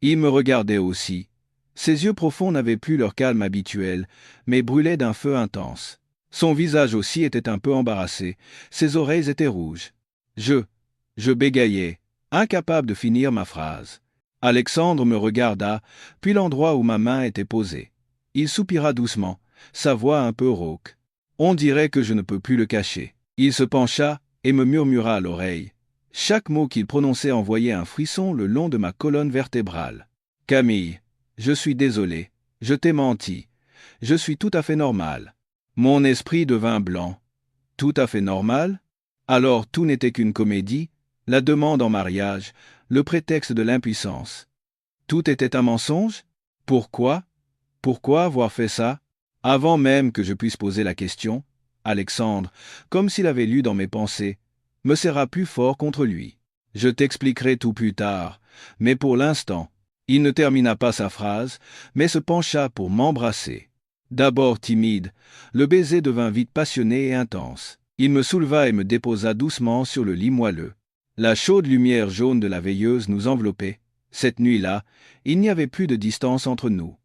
Il me regardait aussi. Ses yeux profonds n'avaient plus leur calme habituel, mais brûlaient d'un feu intense. Son visage aussi était un peu embarrassé, ses oreilles étaient rouges. Je bégayai, incapable de finir ma phrase. Alexandre me regarda, puis l'endroit où ma main était posée. Il soupira doucement, sa voix un peu rauque. On dirait que je ne peux plus le cacher. Il se pencha et me murmura à l'oreille. Chaque mot qu'il prononçait envoyait un frisson le long de ma colonne vertébrale. « Camille, je suis désolé, je t'ai menti. Je suis tout à fait normal. » Mon esprit devint blanc. Tout à fait normal? Alors tout n'était qu'une comédie, la demande en mariage, le prétexte de l'impuissance. Tout était un mensonge? Pourquoi? Pourquoi avoir fait ça? Avant même que je puisse poser la question, Alexandre, comme s'il avait lu dans mes pensées, me serra plus fort contre lui. Je t'expliquerai tout plus tard, mais pour l'instant, il ne termina pas sa phrase, mais se pencha pour m'embrasser. D'abord timide, le baiser devint vite passionné et intense. Il me souleva et me déposa doucement sur le lit moelleux. La chaude lumière jaune de la veilleuse nous enveloppait. Cette nuit-là, il n'y avait plus de distance entre nous.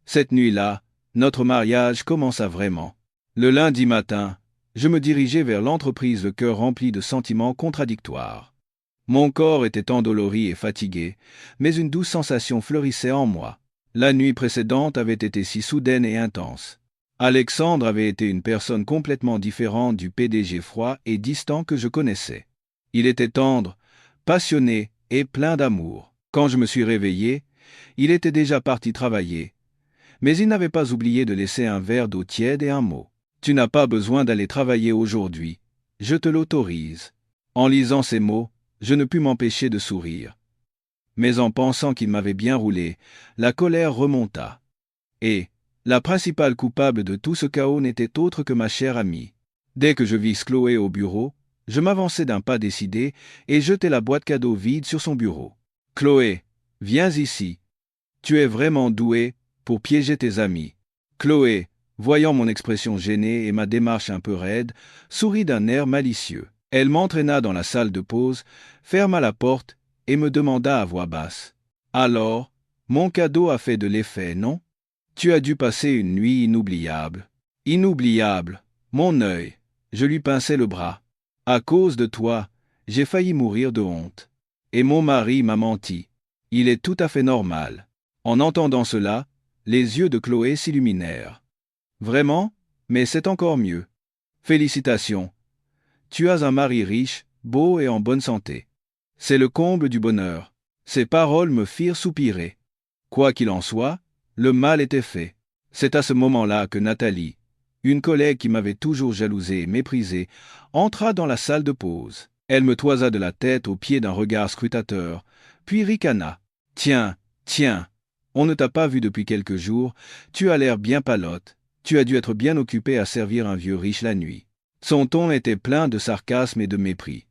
Cette nuit-là, notre mariage commença vraiment. Le lundi matin, je me dirigeai vers l'entreprise le cœur rempli de sentiments contradictoires. Mon corps était endolori et fatigué, mais une douce sensation fleurissait en moi. La nuit précédente avait été si soudaine et intense. Alexandre avait été une personne complètement différente du PDG froid et distant que je connaissais. Il était tendre, passionné et plein d'amour. Quand je me suis réveillé, il était déjà parti travailler. Mais il n'avait pas oublié de laisser un verre d'eau tiède et un mot. « Tu n'as pas besoin d'aller travailler aujourd'hui. Je te l'autorise. » En lisant ces mots, je ne pus m'empêcher de sourire. Mais en pensant qu'il m'avait bien roulé, la colère remonta. Et la principale coupable de tout ce chaos n'était autre que ma chère amie. Dès que je vis Chloé au bureau, je m'avançai d'un pas décidé et jetai la boîte cadeau vide sur son bureau. « Chloé, viens ici. Tu es vraiment douée pour piéger tes amis. » Chloé, voyant mon expression gênée et ma démarche un peu raide, sourit d'un air malicieux. Elle m'entraîna dans la salle de pause, ferma la porte et me demanda à voix basse. « Alors, mon cadeau a fait de l'effet, non ? Tu as dû passer une nuit inoubliable. » « Inoubliable, mon œil. » Je lui pinçai le bras. « À cause de toi, j'ai failli mourir de honte. Et mon mari m'a menti. Il est tout à fait normal. » En entendant cela, les yeux de Chloé s'illuminèrent. « Vraiment ? Mais c'est encore mieux. Félicitations. Tu as un mari riche, beau et en bonne santé. C'est le comble du bonheur. » Ces paroles me firent soupirer. Quoi qu'il en soit, le mal était fait. C'est à ce moment-là que Nathalie, une collègue qui m'avait toujours jalousé et méprisé, entra dans la salle de pause. Elle me toisa de la tête aux pieds d'un regard scrutateur, puis ricana. « Tiens, on ne t'a pas vu depuis quelques jours, tu as l'air bien palote, tu as dû être bien occupé à servir un vieux riche la nuit. » Son ton était plein de sarcasme et de mépris.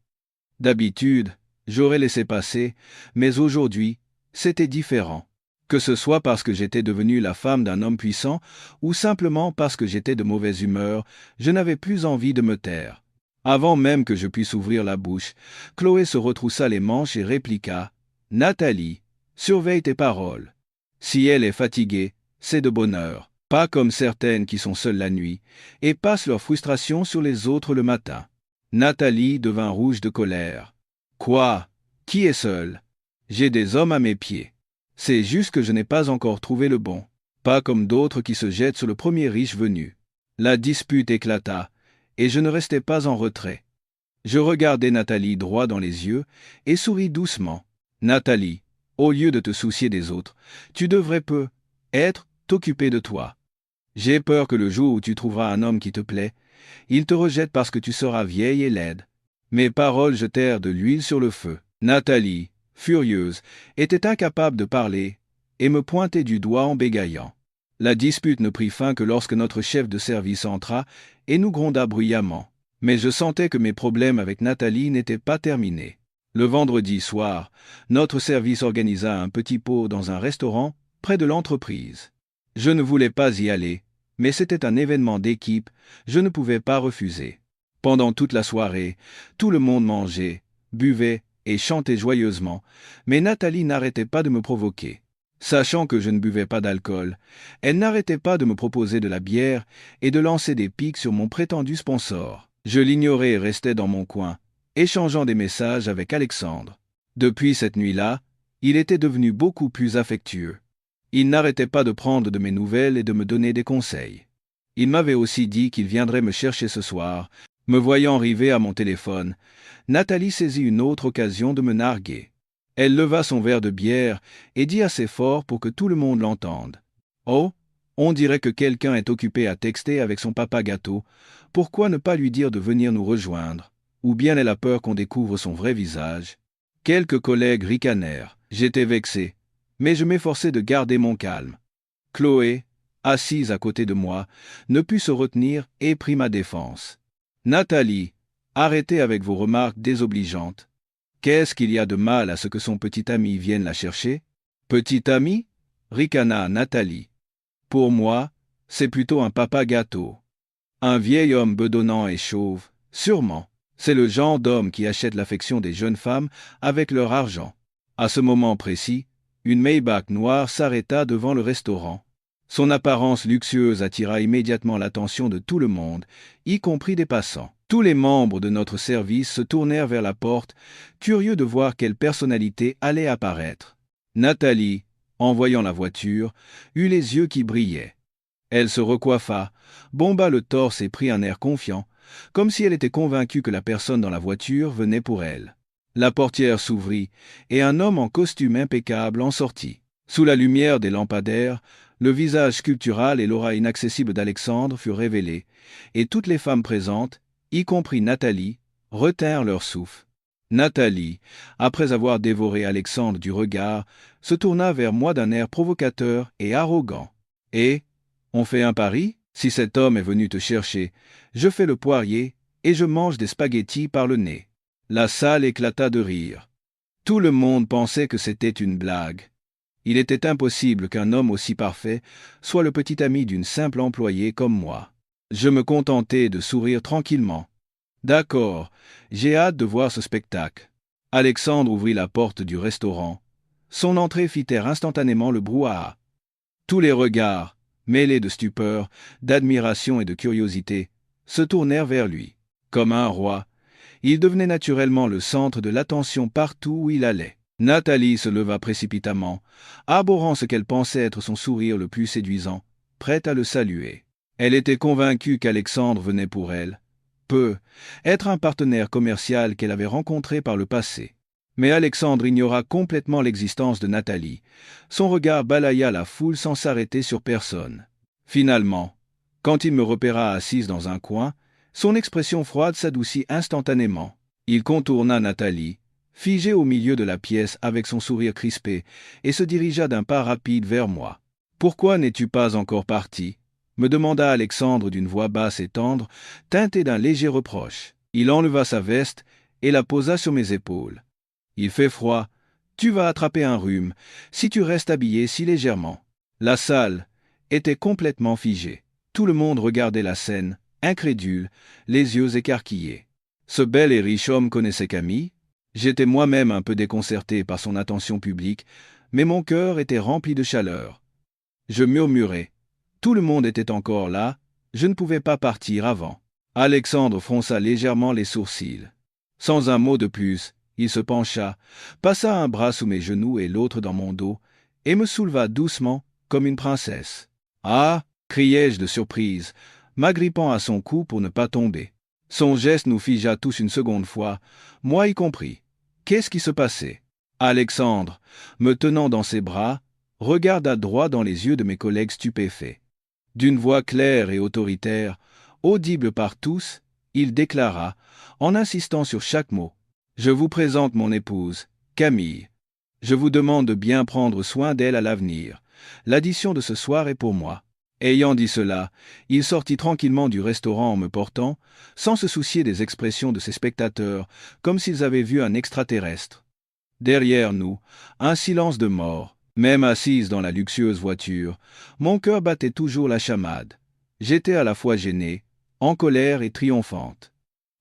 D'habitude, j'aurais laissé passer, mais aujourd'hui, c'était différent. Que ce soit parce que j'étais devenue la femme d'un homme puissant, ou simplement parce que j'étais de mauvaise humeur, je n'avais plus envie de me taire. Avant même que je puisse ouvrir la bouche, Chloé se retroussa les manches et répliqua « Nathalie, surveille tes paroles. Si elle est fatiguée, c'est de bonne heure. Pas comme certaines qui sont seules la nuit, et passent leur frustration sur les autres le matin. » Nathalie devint rouge de colère. « Quoi ? Qui est seul ? J'ai des hommes à mes pieds. C'est juste que je n'ai pas encore trouvé le bon. Pas comme d'autres qui se jettent sur le premier riche venu. » La dispute éclata, et je ne restais pas en retrait. Je regardai Nathalie droit dans les yeux et souris doucement. « Nathalie, au lieu de te soucier des autres, tu devrais t'occuper de toi. J'ai peur que le jour où tu trouveras un homme qui te plaît, il te rejette parce que tu seras vieille et laide. » Mes paroles jetèrent de l'huile sur le feu. Nathalie, furieuse, était incapable de parler et me pointait du doigt en bégayant. La dispute ne prit fin que lorsque notre chef de service entra et nous gronda bruyamment. Mais je sentais que mes problèmes avec Nathalie n'étaient pas terminés. Le vendredi soir, notre service organisa un petit pot dans un restaurant près de l'entreprise. Je ne voulais pas y aller, mais c'était un événement d'équipe, je ne pouvais pas refuser. Pendant toute la soirée, tout le monde mangeait, buvait et chantait joyeusement, mais Nathalie n'arrêtait pas de me provoquer. Sachant que je ne buvais pas d'alcool, elle n'arrêtait pas de me proposer de la bière et de lancer des piques sur mon prétendu sponsor. Je l'ignorais et restais dans mon coin, échangeant des messages avec Alexandre. Depuis cette nuit-là, il était devenu beaucoup plus affectueux. Il n'arrêtait pas de prendre de mes nouvelles et de me donner des conseils. Il m'avait aussi dit qu'il viendrait me chercher ce soir. Me voyant arriver à mon téléphone, Nathalie saisit une autre occasion de me narguer. Elle leva son verre de bière et dit assez fort pour que tout le monde l'entende. « Oh, on dirait que quelqu'un est occupé à texter avec son papa gâteau. Pourquoi ne pas lui dire de venir nous rejoindre? Ou bien elle a peur qu'on découvre son vrai visage. » Quelques collègues ricanèrent. J'étais vexé, mais je m'efforçais de garder mon calme. Chloé, assise à côté de moi, ne put se retenir et prit ma défense. « Nathalie, arrêtez avec vos remarques désobligeantes. Qu'est-ce qu'il y a de mal à ce que son petit ami vienne la chercher? » « Petit ami ?» ricana Nathalie. « Pour moi, c'est plutôt un papa gâteau. Un vieil homme bedonnant et chauve, sûrement. C'est le genre d'homme qui achète l'affection des jeunes femmes avec leur argent. » À ce moment précis, une Maybach noire s'arrêta devant le restaurant. Son apparence luxueuse attira immédiatement l'attention de tout le monde, y compris des passants. Tous les membres de notre service se tournèrent vers la porte, curieux de voir quelle personnalité allait apparaître. Nathalie, en voyant la voiture, eut les yeux qui brillaient. Elle se recoiffa, bomba le torse et prit un air confiant, comme si elle était convaincue que la personne dans la voiture venait pour elle. La portière s'ouvrit, et un homme en costume impeccable en sortit. Sous la lumière des lampadaires, le visage sculptural et l'aura inaccessible d'Alexandre furent révélés, et toutes les femmes présentes, y compris Nathalie, retinrent leur souffle. Nathalie, après avoir dévoré Alexandre du regard, se tourna vers moi d'un air provocateur et arrogant. « Et, on fait un pari ? Si cet homme est venu te chercher, je fais le poirier et je mange des spaghettis par le nez. » La salle éclata de rire. Tout le monde pensait que c'était une blague. Il était impossible qu'un homme aussi parfait soit le petit ami d'une simple employée comme moi. Je me contentais de sourire tranquillement. D'accord, j'ai hâte de voir ce spectacle. Alexandre ouvrit la porte du restaurant. Son entrée fit taire instantanément le brouhaha. Tous les regards, mêlés de stupeur, d'admiration et de curiosité, se tournèrent vers lui. Comme un roi, il devenait naturellement le centre de l'attention partout où il allait. Nathalie se leva précipitamment, abhorrant ce qu'elle pensait être son sourire le plus séduisant, prête à le saluer. Elle était convaincue qu'Alexandre venait pour elle, être un partenaire commercial qu'elle avait rencontré par le passé. Mais Alexandre ignora complètement l'existence de Nathalie. Son regard balaya la foule sans s'arrêter sur personne. Finalement, quand il me repéra assise dans un coin, son expression froide s'adoucit instantanément. Il contourna Nathalie, figée au milieu de la pièce avec son sourire crispé, et se dirigea d'un pas rapide vers moi. « Pourquoi n'es-tu pas encore parti ?» me demanda Alexandre d'une voix basse et tendre, teintée d'un léger reproche. Il enleva sa veste et la posa sur mes épaules. « Il fait froid, tu vas attraper un rhume, si tu restes habillé si légèrement. » La salle était complètement figée. Tout le monde regardait la scène, incrédule, les yeux écarquillés. Ce bel et riche homme connaissait Camille. J'étais moi-même un peu déconcerté par son attention publique, mais mon cœur était rempli de chaleur. Je murmurai. Tout le monde était encore là, je ne pouvais pas partir avant. Alexandre fronça légèrement les sourcils. Sans un mot de plus, il se pencha, passa un bras sous mes genoux et l'autre dans mon dos, et me souleva doucement, comme une princesse. « Ah !» criai-je de surprise, m'agrippant à son cou pour ne pas tomber. Son geste nous figea tous une seconde fois, moi y compris. Qu'est-ce qui se passait ? Alexandre, me tenant dans ses bras, regarda droit dans les yeux de mes collègues stupéfaits. D'une voix claire et autoritaire, audible par tous, il déclara, en insistant sur chaque mot, « Je vous présente mon épouse, Camille. Je vous demande de bien prendre soin d'elle à l'avenir. L'addition de ce soir est pour moi. » Ayant dit cela, il sortit tranquillement du restaurant en me portant, sans se soucier des expressions de ses spectateurs, comme s'ils avaient vu un extraterrestre. Derrière nous, un silence de mort. Même assise dans la luxueuse voiture, mon cœur battait toujours la chamade. J'étais à la fois gênée, en colère et triomphante.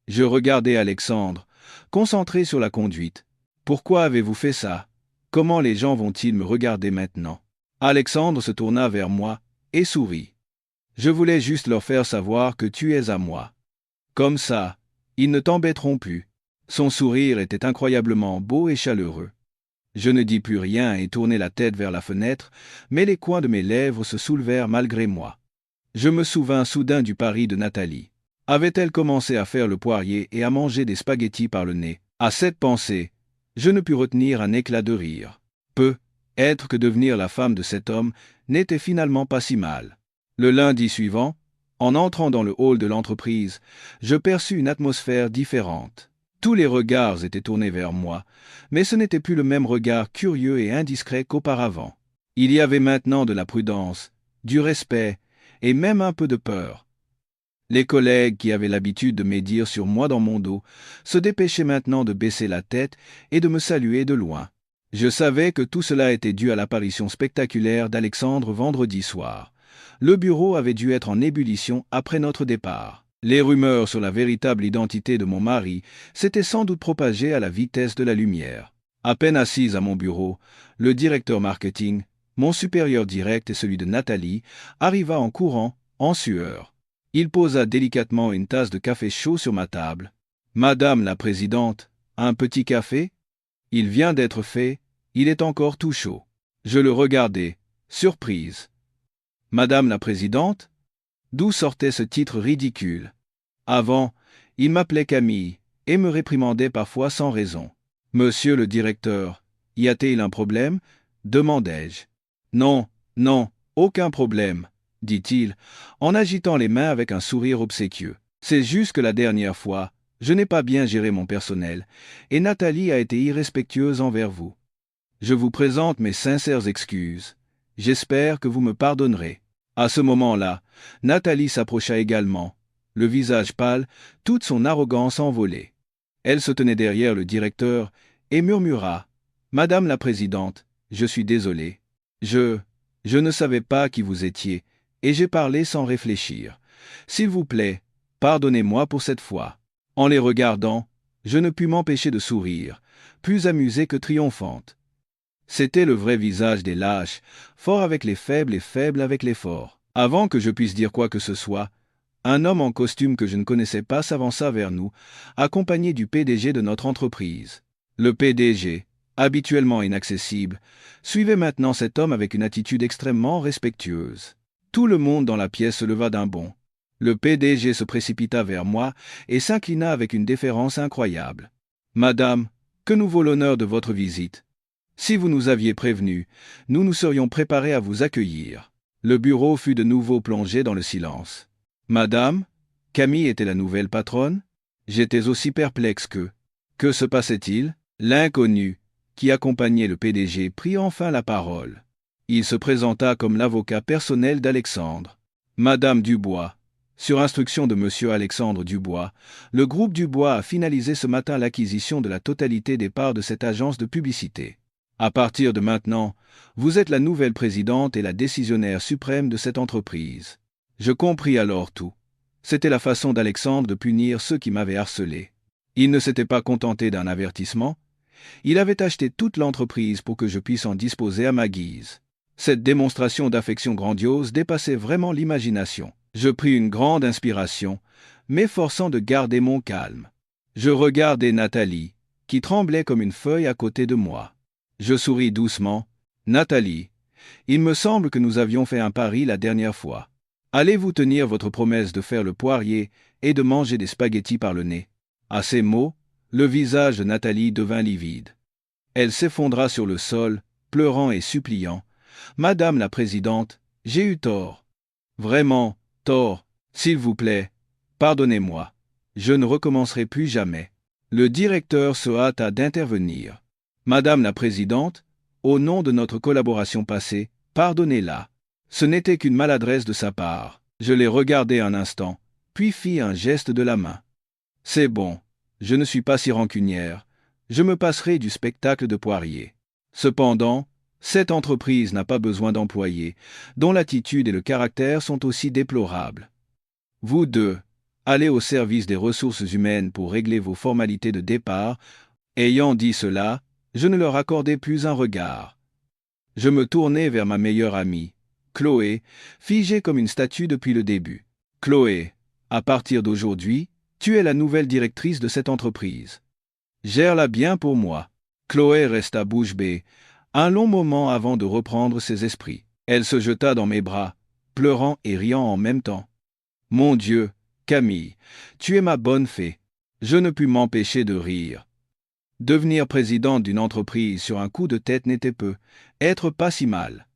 Je regardais Alexandre, concentré sur la conduite. « Pourquoi avez-vous fait ça ? Comment les gens vont-ils me regarder maintenant ?» Alexandre se tourna vers moi et sourit. « Je voulais juste leur faire savoir que tu es à moi. Comme ça, ils ne t'embêteront plus. » Son sourire était incroyablement beau et chaleureux. Je ne dis plus rien et tournai la tête vers la fenêtre, mais les coins de mes lèvres se soulevèrent malgré moi. Je me souvins soudain du pari de Nathalie. Avait-elle commencé à faire le poirier et à manger des spaghettis par le nez ? À cette pensée, je ne pus retenir un éclat de rire. Être que devenir la femme de cet homme n'était finalement pas si mal. Le lundi suivant, en entrant dans le hall de l'entreprise, je perçus une atmosphère différente. Tous les regards étaient tournés vers moi, mais ce n'était plus le même regard curieux et indiscret qu'auparavant. Il y avait maintenant de la prudence, du respect et même un peu de peur. Les collègues qui avaient l'habitude de médire sur moi dans mon dos se dépêchaient maintenant de baisser la tête et de me saluer de loin. Je savais que tout cela était dû à l'apparition spectaculaire d'Alexandre vendredi soir. Le bureau avait dû être en ébullition après notre départ. Les rumeurs sur la véritable identité de mon mari s'étaient sans doute propagées à la vitesse de la lumière. À peine assise à mon bureau, le directeur marketing, mon supérieur direct et celui de Nathalie, arriva en courant, en sueur. Il posa délicatement une tasse de café chaud sur ma table. « Madame la présidente, un petit café ? Il vient d'être fait, il est encore tout chaud. » Je le regardai, surprise. « Madame la présidente ?» D'où sortait ce titre ridicule? Avant, il m'appelait Camille et me réprimandait parfois sans raison. « Monsieur le directeur, y a-t-il un problème ?» demandai-je. « Non, non, aucun problème, » dit-il, en agitant les mains avec un sourire obséquieux. « C'est juste que la dernière fois, je n'ai pas bien géré mon personnel, et Nathalie a été irrespectueuse envers vous. Je vous présente mes sincères excuses. J'espère que vous me pardonnerez. » À ce moment-là, Nathalie s'approcha également, le visage pâle, toute son arrogance envolée. Elle se tenait derrière le directeur et murmura « Madame la présidente, je suis désolé. Je ne savais pas qui vous étiez, et j'ai parlé sans réfléchir. S'il vous plaît, pardonnez-moi pour cette fois. » En les regardant, je ne pus m'empêcher de sourire, plus amusée que triomphante. C'était le vrai visage des lâches, forts avec les faibles et faibles avec les forts. Avant que je puisse dire quoi que ce soit, un homme en costume que je ne connaissais pas s'avança vers nous, accompagné du PDG de notre entreprise. Le PDG, habituellement inaccessible, suivait maintenant cet homme avec une attitude extrêmement respectueuse. Tout le monde dans la pièce se leva d'un bond. Le PDG se précipita vers moi et s'inclina avec une déférence incroyable. « Madame, que nous vaut l'honneur de votre visite? Si vous nous aviez prévenus, nous nous serions préparés à vous accueillir. » Le bureau fut de nouveau plongé dans le silence. « Madame, Camille était la nouvelle patronne ?» J'étais aussi perplexe qu'eux. Que se passait-il? L'inconnu, qui accompagnait le PDG, prit enfin la parole. Il se présenta comme l'avocat personnel d'Alexandre. « Madame Dubois, sur instruction de Monsieur Alexandre Dubois, le groupe Dubois a finalisé ce matin l'acquisition de la totalité des parts de cette agence de publicité. À partir de maintenant, vous êtes la nouvelle présidente et la décisionnaire suprême de cette entreprise. » Je compris alors tout. C'était la façon d'Alexandre de punir ceux qui m'avaient harcelé. Il ne s'était pas contenté d'un avertissement. Il avait acheté toute l'entreprise pour que je puisse en disposer à ma guise. Cette démonstration d'affection grandiose dépassait vraiment l'imagination. Je pris une grande inspiration, m'efforçant de garder mon calme. Je regardai Nathalie, qui tremblait comme une feuille à côté de moi. Je souris doucement. « Nathalie, il me semble que nous avions fait un pari la dernière fois. Allez-vous tenir votre promesse de faire le poirier et de manger des spaghettis par le nez ?» À ces mots, le visage de Nathalie devint livide. Elle s'effondra sur le sol, pleurant et suppliant. « Madame la présidente, j'ai eu tort. Vraiment, tort. S'il vous plaît, pardonnez-moi. Je ne recommencerai plus jamais. » Le directeur se hâta d'intervenir. « Madame la présidente, au nom de notre collaboration passée, pardonnez-la. Ce n'était qu'une maladresse de sa part. » Je l'ai regardé un instant, puis fis un geste de la main. « C'est bon, je ne suis pas si rancunière. Je me passerai du spectacle de poirier. Cependant, cette entreprise n'a pas besoin d'employés, dont l'attitude et le caractère sont aussi déplorables. Vous deux, allez au service des ressources humaines pour régler vos formalités de départ. » Ayant dit cela, je ne leur accordai plus un regard. Je me tournai vers ma meilleure amie, Chloé, figée comme une statue depuis le début. « Chloé, à partir d'aujourd'hui, tu es la nouvelle directrice de cette entreprise. Gère-la bien pour moi. » Chloé resta bouche bée, un long moment avant de reprendre ses esprits. Elle se jeta dans mes bras, pleurant et riant en même temps. « Mon Dieu, Camille, tu es ma bonne fée. » Je ne pus m'empêcher de rire. Devenir présidente d'une entreprise sur un coup de tête n'était peu, être pas si mal.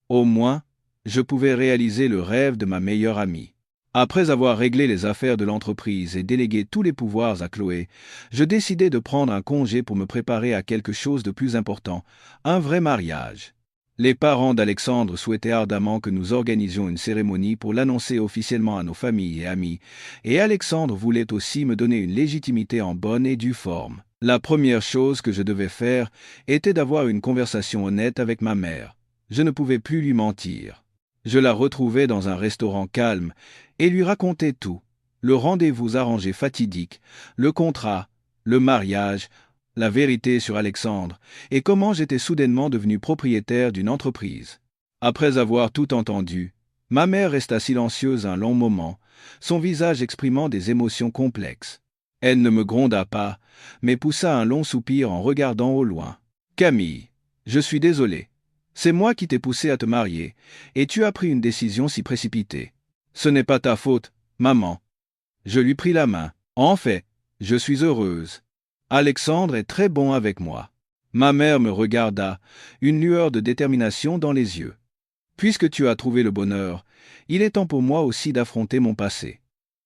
Au moins, je pouvais réaliser le rêve de ma meilleure amie. Après avoir réglé les affaires de l'entreprise et délégué tous les pouvoirs à Chloé, je décidai de prendre un congé pour me préparer à quelque chose de plus important, un vrai mariage. Les parents d'Alexandre souhaitaient ardemment que nous organisions une cérémonie pour l'annoncer officiellement à nos familles et amis, et Alexandre voulait aussi me donner une légitimité en bonne et due forme. La première chose que je devais faire était d'avoir une conversation honnête avec ma mère. Je ne pouvais plus lui mentir. Je la retrouvai dans un restaurant calme et lui racontai tout, le rendez-vous arrangé fatidique, le contrat, le mariage, la vérité sur Alexandre et comment j'étais soudainement devenu propriétaire d'une entreprise. Après avoir tout entendu, ma mère resta silencieuse un long moment, son visage exprimant des émotions complexes. Elle ne me gronda pas, mais poussa un long soupir en regardant au loin. « Camille, je suis désolé. C'est moi qui t'ai poussé à te marier, et tu as pris une décision si précipitée. Ce n'est pas ta faute, maman. » Je lui pris la main. « En fait, je suis heureuse. Alexandre est très bon avec moi. » Ma mère me regarda, une lueur de détermination dans les yeux. « Puisque tu as trouvé le bonheur, il est temps pour moi aussi d'affronter mon passé. »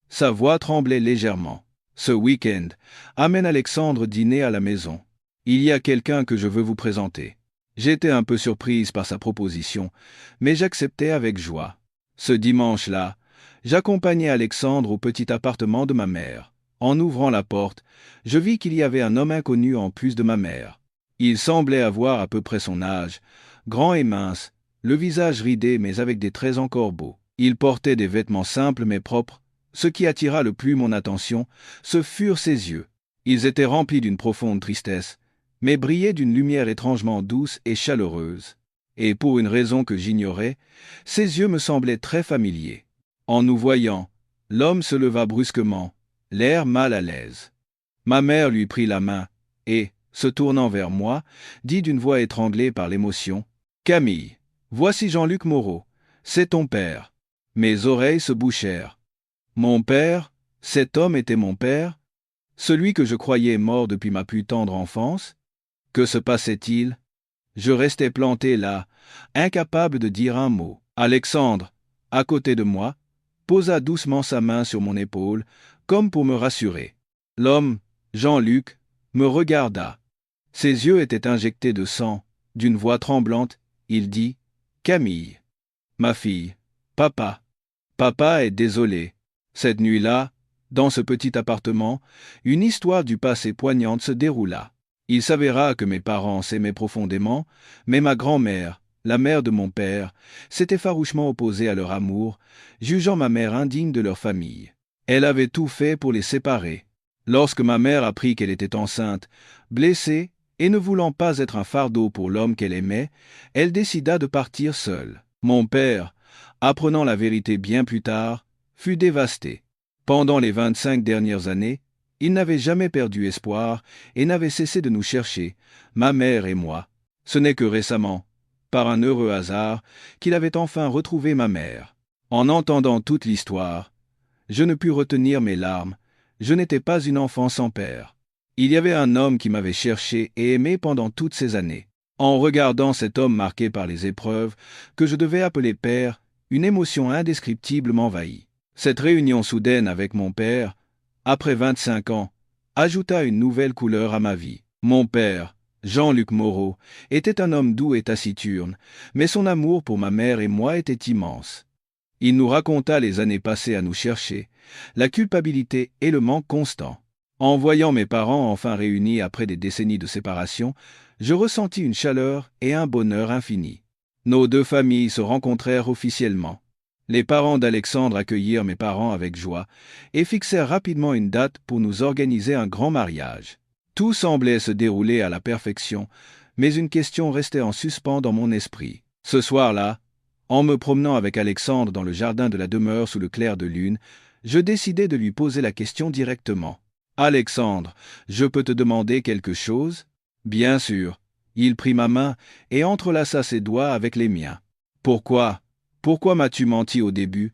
Sa voix tremblait légèrement. « Ce week-end, amène Alexandre dîner à la maison. Il y a quelqu'un que je veux vous présenter. » J'étais un peu surprise par sa proposition, mais j'acceptais avec joie. Ce dimanche-là, j'accompagnai Alexandre au petit appartement de ma mère. En ouvrant la porte, je vis qu'il y avait un homme inconnu en plus de ma mère. Il semblait avoir à peu près son âge, grand et mince, le visage ridé mais avec des traits encore beaux. Il portait des vêtements simples mais propres. Ce qui attira le plus mon attention, ce furent ses yeux. Ils étaient remplis d'une profonde tristesse, mais brillaient d'une lumière étrangement douce et chaleureuse. Et pour une raison que j'ignorais, ses yeux me semblaient très familiers. En nous voyant, l'homme se leva brusquement, l'air mal à l'aise. Ma mère lui prit la main et, se tournant vers moi, dit d'une voix étranglée par l'émotion, « Camille, voici Jean-Luc Moreau, c'est ton père. » Mes oreilles se bouchèrent. Mon père, cet homme était mon père, celui que je croyais mort depuis ma plus tendre enfance. Que se passait-il? Je restais planté là, incapable de dire un mot. Alexandre, à côté de moi, posa doucement sa main sur mon épaule, comme pour me rassurer. L'homme, Jean-Luc, me regarda. Ses yeux étaient injectés de sang. D'une voix tremblante, il dit « Camille, ma fille, papa est désolé. » Cette nuit-là, dans ce petit appartement, une histoire du passé poignante se déroula. Il s'avéra que mes parents s'aimaient profondément, mais ma grand-mère, la mère de mon père, s'était farouchement opposée à leur amour, jugeant ma mère indigne de leur famille. Elle avait tout fait pour les séparer. Lorsque ma mère apprit qu'elle était enceinte, blessée et ne voulant pas être un fardeau pour l'homme qu'elle aimait, elle décida de partir seule. Mon père, apprenant la vérité bien plus tard, fut dévasté. Pendant les 25 dernières années, il n'avait jamais perdu espoir et n'avait cessé de nous chercher, ma mère et moi. Ce n'est que récemment, par un heureux hasard, qu'il avait enfin retrouvé ma mère. En entendant toute l'histoire, je ne pus retenir mes larmes. Je n'étais pas une enfant sans père. Il y avait un homme qui m'avait cherché et aimé pendant toutes ces années. En regardant cet homme marqué par les épreuves, que je devais appeler père, une émotion indescriptible m'envahit. Cette réunion soudaine avec mon père, après 25 ans, ajouta une nouvelle couleur à ma vie. Mon père, Jean-Luc Moreau, était un homme doux et taciturne, mais son amour pour ma mère et moi était immense. Il nous raconta les années passées à nous chercher, la culpabilité et le manque constant. En voyant mes parents enfin réunis après des décennies de séparation, je ressentis une chaleur et un bonheur infini. Nos deux familles se rencontrèrent officiellement. Les parents d'Alexandre accueillirent mes parents avec joie et fixèrent rapidement une date pour nous organiser un grand mariage. Tout semblait se dérouler à la perfection, mais une question restait en suspens dans mon esprit. Ce soir-là, en me promenant avec Alexandre dans le jardin de la demeure sous le clair de lune, je décidai de lui poser la question directement. « Alexandre, je peux te demander quelque chose ?» « Bien sûr. » Il prit ma main et entrelaça ses doigts avec les miens. « Pourquoi m'as-tu menti au début,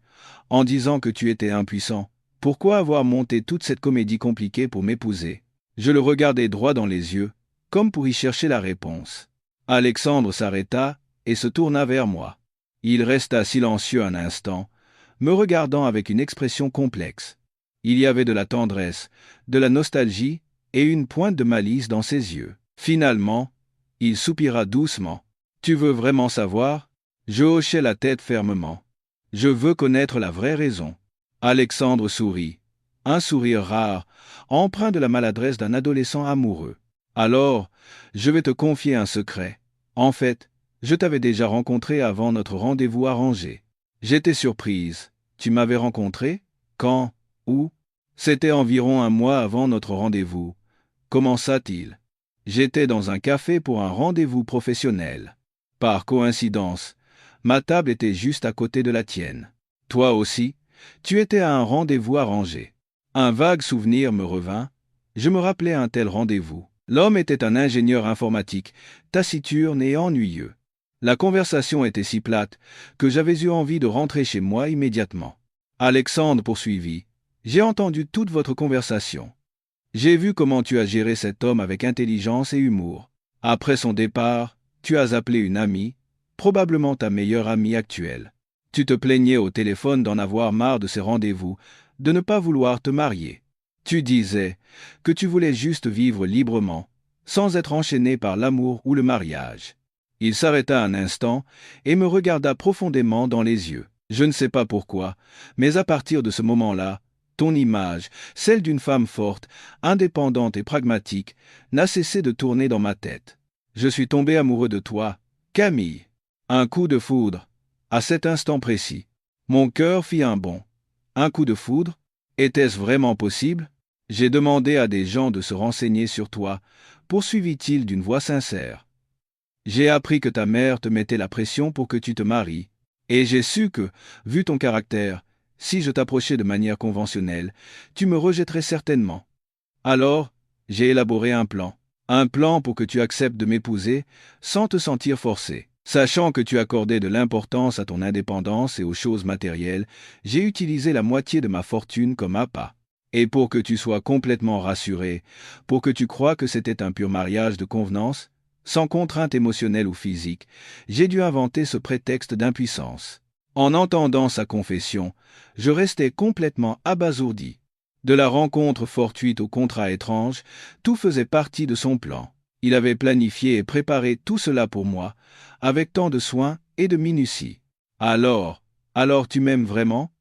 en disant que tu étais impuissant? Pourquoi avoir monté toute cette comédie compliquée pour m'épouser ?» Je le regardai droit dans les yeux, comme pour y chercher la réponse. Alexandre s'arrêta et se tourna vers moi. Il resta silencieux un instant, me regardant avec une expression complexe. Il y avait de la tendresse, de la nostalgie et une pointe de malice dans ses yeux. Finalement, il soupira doucement. « Tu veux vraiment savoir ?» Je hochai la tête fermement. « Je veux connaître la vraie raison. » Alexandre sourit. Un sourire rare, empreint de la maladresse d'un adolescent amoureux. « Alors, je vais te confier un secret. En fait, je t'avais déjà rencontré avant notre rendez-vous arrangé. J'étais surprise. Tu m'avais rencontré? Quand? Où? C'était environ un mois avant notre rendez-vous. Comment ça-t-il? J'étais dans un café pour un rendez-vous professionnel. Par coïncidence, ma table était juste à côté de la tienne. Toi aussi, Tu étais à un rendez-vous arrangé. Un vague souvenir me revint. Je me rappelais un tel rendez-vous. L'homme était un ingénieur informatique, taciturne et ennuyeux. La conversation était si plate que j'avais eu envie de rentrer chez moi immédiatement. Alexandre poursuivit. J'ai entendu toute votre conversation. J'ai vu comment tu as géré cet homme avec intelligence et humour. Après son départ, tu as appelé une amie, probablement ta meilleure amie actuelle. Tu te plaignais au téléphone d'en avoir marre de ces rendez-vous, de ne pas vouloir te marier. Tu disais que tu voulais juste vivre librement, sans être enchaîné par l'amour ou le mariage. Il s'arrêta un instant et me regarda profondément dans les yeux. Je ne sais pas pourquoi, mais à partir de ce moment-là, ton image, celle d'une femme forte, indépendante et pragmatique, n'a cessé de tourner dans ma tête. Je suis tombé amoureux de toi, Camille. Un coup de foudre. À cet instant précis, mon cœur fit un bond. Un coup de foudre? Était-ce vraiment possible? J'ai demandé à des gens de se renseigner sur toi, poursuivit-il d'une voix sincère. J'ai appris que ta mère te mettait la pression pour que tu te maries, et j'ai su que, vu ton caractère, si je t'approchais de manière conventionnelle, tu me rejetterais certainement. Alors, j'ai élaboré un plan pour que tu acceptes de m'épouser sans te sentir forcé. Sachant que tu accordais de l'importance à ton indépendance et aux choses matérielles, j'ai utilisé la moitié de ma fortune comme appât. Et pour que tu sois complètement rassuré, pour que tu crois que c'était un pur mariage de convenance, sans contrainte émotionnelle ou physique, j'ai dû inventer ce prétexte d'impuissance. En entendant sa confession, je restais complètement abasourdi. De la rencontre fortuite au contrat étrange, tout faisait partie de son plan. Il avait planifié et préparé tout cela pour moi, avec tant de soin et de minutie. Alors tu m'aimes vraiment?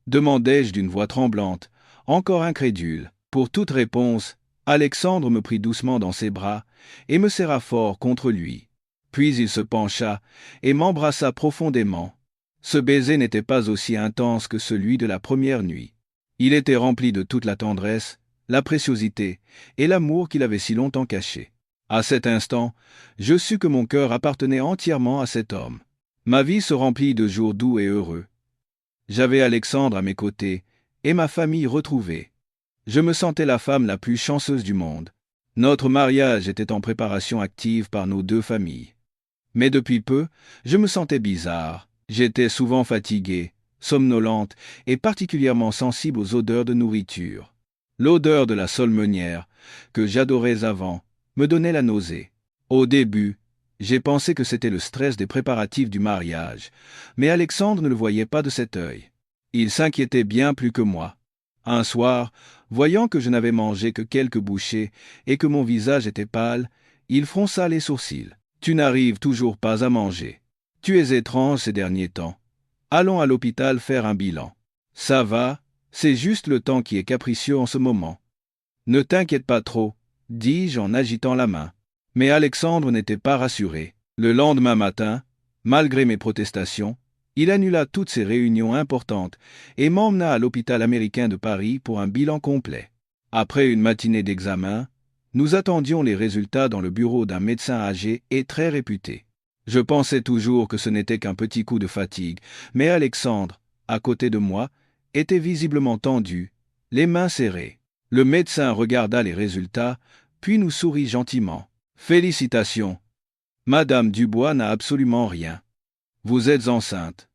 Demandai-je d'une voix tremblante, encore incrédule. Pour toute réponse, Alexandre me prit doucement dans ses bras et me serra fort contre lui. Puis il se pencha et m'embrassa profondément. Ce baiser n'était pas aussi intense que celui de la première nuit. Il était rempli de toute la tendresse, la préciosité et l'amour qu'il avait si longtemps caché. À cet instant, je sus que mon cœur appartenait entièrement à cet homme. Ma vie se remplit de jours doux et heureux. J'avais Alexandre à mes côtés et ma famille retrouvée. Je me sentais la femme la plus chanceuse du monde. Notre mariage était en préparation active par nos deux familles. Mais depuis peu, je me sentais bizarre. J'étais souvent fatiguée, somnolente et particulièrement sensible aux odeurs de nourriture. L'odeur de la saulmenière, que j'adorais avant, me donnait la nausée. Au début, j'ai pensé que c'était le stress des préparatifs du mariage, mais Alexandre ne le voyait pas de cet œil. Il s'inquiétait bien plus que moi. Un soir, voyant que je n'avais mangé que quelques bouchées et que mon visage était pâle, il fronça les sourcils. « Tu n'arrives toujours pas à manger. Tu es étrange ces derniers temps. Allons à l'hôpital faire un bilan. » « Ça va, c'est juste le temps qui est capricieux en ce moment. »« Ne t'inquiète pas trop, » dis-je en agitant la main. Mais Alexandre n'était pas rassuré. Le lendemain matin, malgré mes protestations, il annula toutes ses réunions importantes et m'emmena à l'hôpital américain de Paris pour un bilan complet. Après une matinée d'examen, nous attendions les résultats dans le bureau d'un médecin âgé et très réputé. Je pensais toujours que ce n'était qu'un petit coup de fatigue, mais Alexandre, à côté de moi, était visiblement tendu, les mains serrées. Le médecin regarda les résultats, puis nous sourit gentiment. « Félicitations. Madame Dubois n'a absolument rien. Vous êtes enceinte.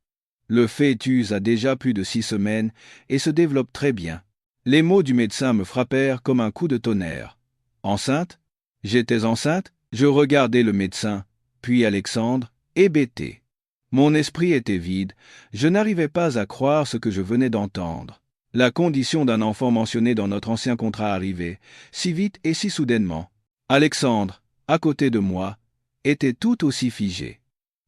Le fœtus a déjà plus de 6 semaines et se développe très bien. » Les mots du médecin me frappèrent comme un coup de tonnerre. Enceinte? J'étais enceinte? Je regardai le médecin, puis Alexandre, hébété. Mon esprit était vide, je n'arrivais pas à croire ce que je venais d'entendre. La condition d'un enfant mentionné dans notre ancien contrat arrivait, si vite et si soudainement. Alexandre, à côté de moi, était tout aussi figé.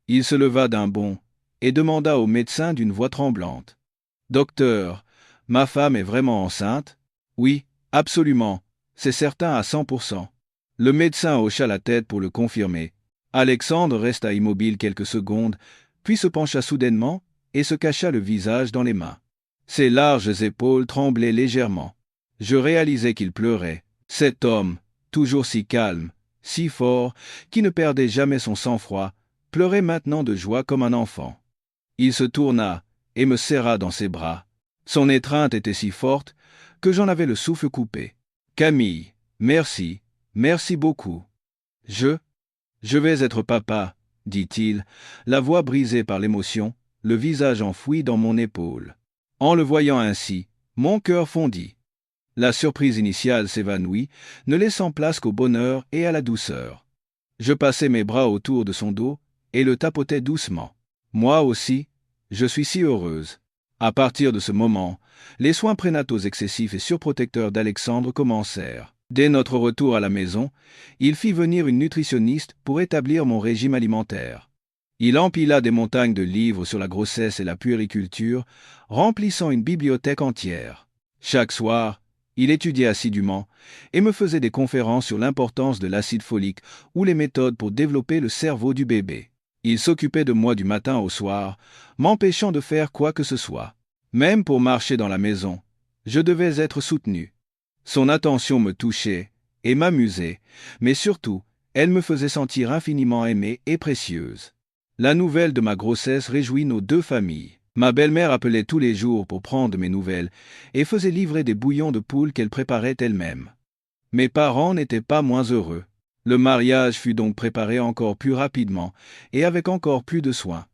Il se leva d'un bond et demanda au médecin d'une voix tremblante. « Docteur, ma femme est vraiment enceinte? »« Oui, absolument, c'est certain à 100%. » Le médecin hocha la tête pour le confirmer. Alexandre resta immobile quelques secondes, puis se pencha soudainement et se cacha le visage dans les mains. Ses larges épaules tremblaient légèrement. Je réalisais qu'il pleurait. Cet homme, toujours si calme, si fort, qui ne perdait jamais son sang-froid, pleurait maintenant de joie comme un enfant. Il se tourna et me serra dans ses bras. Son étreinte était si forte que j'en avais le souffle coupé. « Camille, merci, merci beaucoup. Je vais être papa, dit-il, la voix brisée par l'émotion, le visage enfoui dans mon épaule. En le voyant ainsi, mon cœur fondit. La surprise initiale s'évanouit, ne laissant place qu'au bonheur et à la douceur. Je passai mes bras autour de son dos et le tapotai doucement. Moi aussi, je suis si heureuse. À partir de ce moment, les soins prénataux excessifs et surprotecteurs d'Alexandre commencèrent. Dès notre retour à la maison, il fit venir une nutritionniste pour établir mon régime alimentaire. Il empila des montagnes de livres sur la grossesse et la puériculture, remplissant une bibliothèque entière. Chaque soir, il étudiait assidûment et me faisait des conférences sur l'importance de l'acide folique ou les méthodes pour développer le cerveau du bébé. Il s'occupait de moi du matin au soir, m'empêchant de faire quoi que ce soit. Même pour marcher dans la maison, je devais être soutenu. Son attention me touchait et m'amusait, mais surtout, elle me faisait sentir infiniment aimée et précieuse. La nouvelle de ma grossesse réjouit nos deux familles. Ma belle-mère appelait tous les jours pour prendre mes nouvelles et faisait livrer des bouillons de poule qu'elle préparait elle-même. Mes parents n'étaient pas moins heureux. Le mariage fut donc préparé encore plus rapidement et avec encore plus de soin.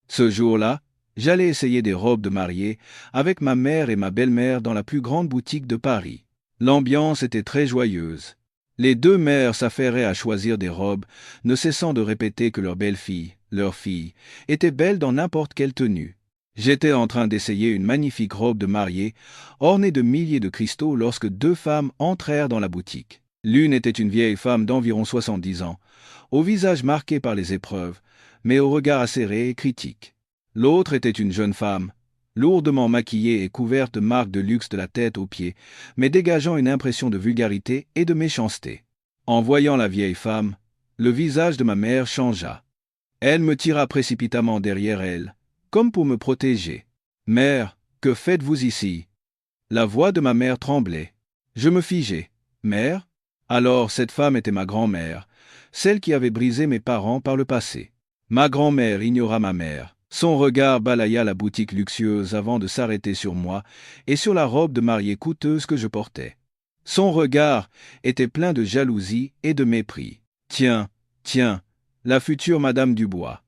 Ce jour-là, j'allais essayer des robes de mariée avec ma mère et ma belle-mère dans la plus grande boutique de Paris. L'ambiance était très joyeuse. Les deux mères s'affairaient à choisir des robes, ne cessant de répéter que leur belle-fille, leur fille, était belle dans n'importe quelle tenue. J'étais en train d'essayer une magnifique robe de mariée, ornée de milliers de cristaux lorsque deux femmes entrèrent dans la boutique. L'une était une vieille femme d'environ 70 ans, au visage marqué par les épreuves, mais au regard acéré et critique. L'autre était une jeune femme, lourdement maquillée et couverte de marques de luxe de la tête aux pieds, mais dégageant une impression de vulgarité et de méchanceté. En voyant la vieille femme, le visage de ma mère changea. Elle me tira précipitamment derrière elle, comme pour me protéger. « Mère, que faites-vous ici ?» La voix de ma mère tremblait. Je me figeai. « Mère ?» Alors cette femme était ma grand-mère, celle qui avait brisé mes parents par le passé. Ma grand-mère ignora ma mère. Son regard balaya la boutique luxueuse avant de s'arrêter sur moi et sur la robe de mariée coûteuse que je portais. Son regard était plein de jalousie et de mépris. « Tiens, la future Madame Dubois.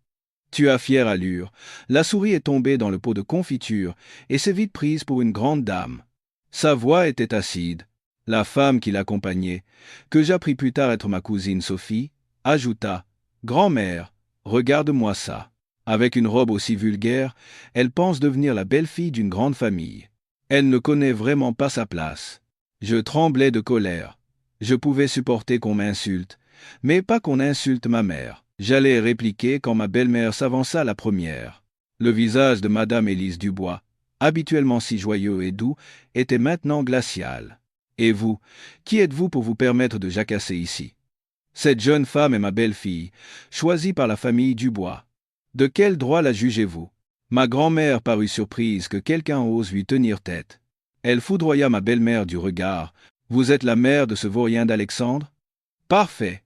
Tu as fière allure. » La souris est tombée dans le pot de confiture et s'est vite prise pour une grande dame. Sa voix était acide. La femme qui l'accompagnait, que j'appris plus tard être ma cousine Sophie, ajouta « Grand-mère, regarde-moi ça. » Avec une robe aussi vulgaire, elle pense devenir la belle-fille d'une grande famille. Elle ne connaît vraiment pas sa place. Je tremblais de colère. Je pouvais supporter qu'on m'insulte, mais pas qu'on insulte ma mère. J'allais répliquer quand ma belle-mère s'avança la première. Le visage de Madame Élise Dubois, habituellement si joyeux et doux, était maintenant glacial. « Et vous, qui êtes-vous pour vous permettre de jacasser ici ? Cette jeune femme est ma belle-fille, choisie par la famille Dubois. De quel droit la jugez-vous » Ma grand-mère parut surprise que quelqu'un ose lui tenir tête. Elle foudroya ma belle-mère du regard. « Vous êtes la mère de ce vaurien d'Alexandre ? Parfait.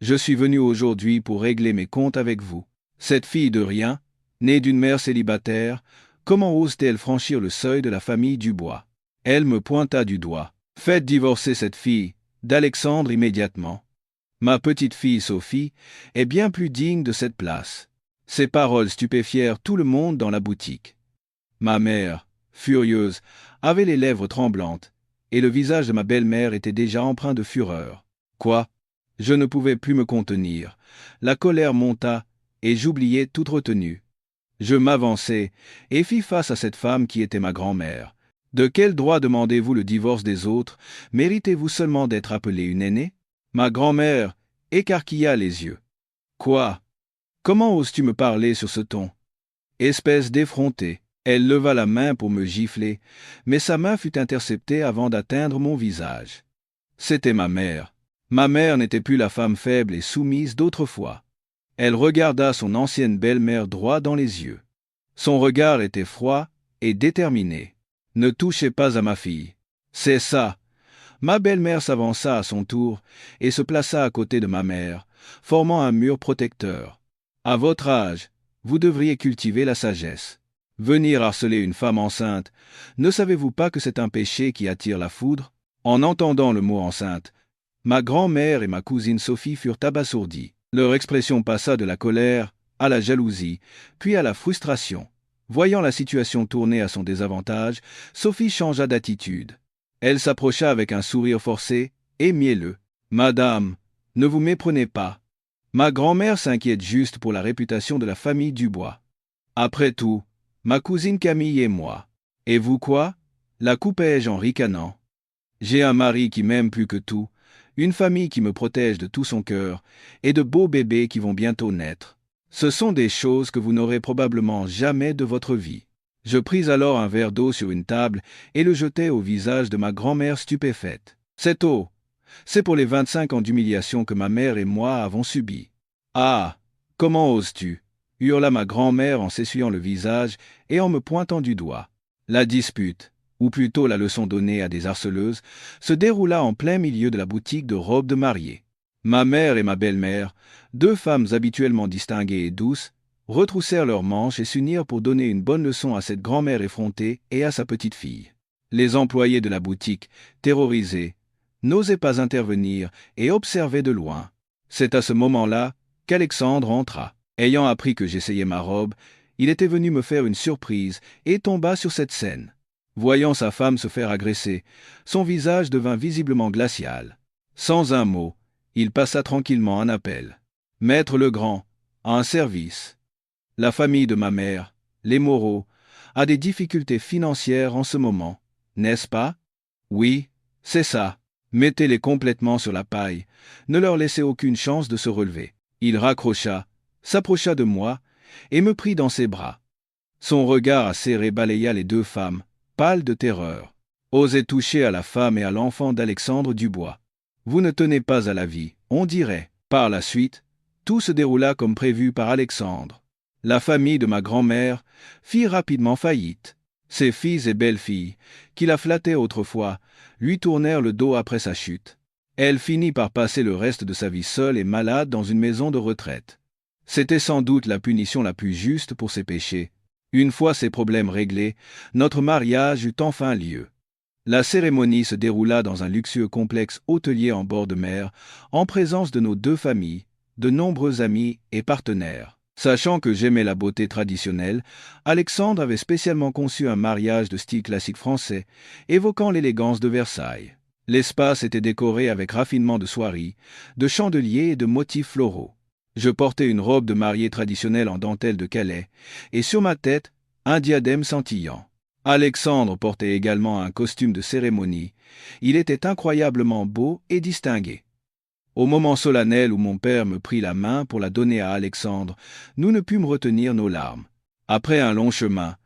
Je suis venu aujourd'hui pour régler mes comptes avec vous. Cette fille de rien, née d'une mère célibataire, comment ose-t-elle franchir le seuil de la famille Dubois ?» Elle me pointa du doigt. « Faites divorcer cette fille d'Alexandre immédiatement. Ma petite fille Sophie est bien plus digne de cette place. » Ces paroles stupéfièrent tout le monde dans la boutique. Ma mère, furieuse, avait les lèvres tremblantes, et le visage de ma belle-mère était déjà empreint de fureur. Quoi ? Je ne pouvais plus me contenir. La colère monta, et j'oubliai toute retenue. Je m'avançai, et fis face à cette femme qui était ma grand-mère. « De quel droit demandez-vous le divorce des autres ? Méritez-vous seulement d'être appelée une aînée ?» Ma grand-mère écarquilla les yeux. « Quoi ? Comment oses-tu me parler sur ce ton ? » Espèce d'effrontée, elle leva la main pour me gifler, mais sa main fut interceptée avant d'atteindre mon visage. C'était ma mère. Ma mère n'était plus la femme faible et soumise d'autrefois. Elle regarda son ancienne belle-mère droit dans les yeux. Son regard était froid et déterminé. « Ne touchez pas à ma fille. » C'est ça. Ma belle-mère s'avança à son tour et se plaça à côté de ma mère, formant un mur protecteur. « À votre âge, vous devriez cultiver la sagesse. Venir harceler une femme enceinte, ne savez-vous pas que c'est un péché qui attire la foudre? En entendant le mot enceinte, ma grand-mère et ma cousine Sophie furent abasourdies. Leur expression passa de la colère à la jalousie, puis à la frustration. Voyant la situation tourner à son désavantage, Sophie changea d'attitude. Elle s'approcha avec un sourire forcé et mielleux. « Madame, ne vous méprenez pas. Ma grand-mère s'inquiète juste pour la réputation de la famille Dubois. Après tout, ma cousine Camille et moi. Et vous quoi? La coupai-je en ricanant. J'ai un mari qui m'aime plus que tout, une famille qui me protège de tout son cœur, et de beaux bébés qui vont bientôt naître. Ce sont des choses que vous n'aurez probablement jamais de votre vie. » Je pris alors un verre d'eau sur une table et le jetai au visage de ma grand-mère stupéfaite. « Cette eau, c'est pour les 25 ans d'humiliation que ma mère et moi avons subis. »« Ah, comment oses-tu » hurla ma grand-mère en s'essuyant le visage et en me pointant du doigt. La dispute, ou plutôt la leçon donnée à des harceleuses, se déroula en plein milieu de la boutique de robes de mariée. Ma mère et ma belle-mère, deux femmes habituellement distinguées et douces, retroussèrent leurs manches et s'unirent pour donner une bonne leçon à cette grand-mère effrontée et à sa petite-fille. Les employés de la boutique, terrorisés, n'osaient pas intervenir et observaient de loin. C'est à ce moment-là qu'Alexandre entra. Ayant appris que j'essayais ma robe, il était venu me faire une surprise et tomba sur cette scène. Voyant sa femme se faire agresser, son visage devint visiblement glacial. Sans un mot, il passa tranquillement un appel. « Maître Legrand, à un service. La famille de ma mère, les Moreau, a des difficultés financières en ce moment, n'est-ce pas? Oui, c'est ça. Mettez-les complètement sur la paille. Ne leur laissez aucune chance de se relever. » Il raccrocha, s'approcha de moi et me prit dans ses bras. Son regard acéré balaya les deux femmes, pâles de terreur. « Osez toucher à la femme et à l'enfant d'Alexandre Dubois. Vous ne tenez pas à la vie, on dirait. » Par la suite, tout se déroula comme prévu par Alexandre. La famille de ma grand-mère fit rapidement faillite. Ses fils et belles-filles, qui la flattaient autrefois, lui tournèrent le dos après sa chute. Elle finit par passer le reste de sa vie seule et malade dans une maison de retraite. C'était sans doute la punition la plus juste pour ses péchés. Une fois ces problèmes réglés, notre mariage eut enfin lieu. La cérémonie se déroula dans un luxueux complexe hôtelier en bord de mer, en présence de nos deux familles, de nombreux amis et partenaires. Sachant que j'aimais la beauté traditionnelle, Alexandre avait spécialement conçu un mariage de style classique français, évoquant l'élégance de Versailles. L'espace était décoré avec raffinement de soieries, de chandeliers et de motifs floraux. Je portais une robe de mariée traditionnelle en dentelle de Calais, et sur ma tête, un diadème scintillant. Alexandre portait également un costume de cérémonie. Il était incroyablement beau et distingué. Au moment solennel où mon père me prit la main pour la donner à Alexandre, nous ne pûmes retenir nos larmes. Après un long chemin,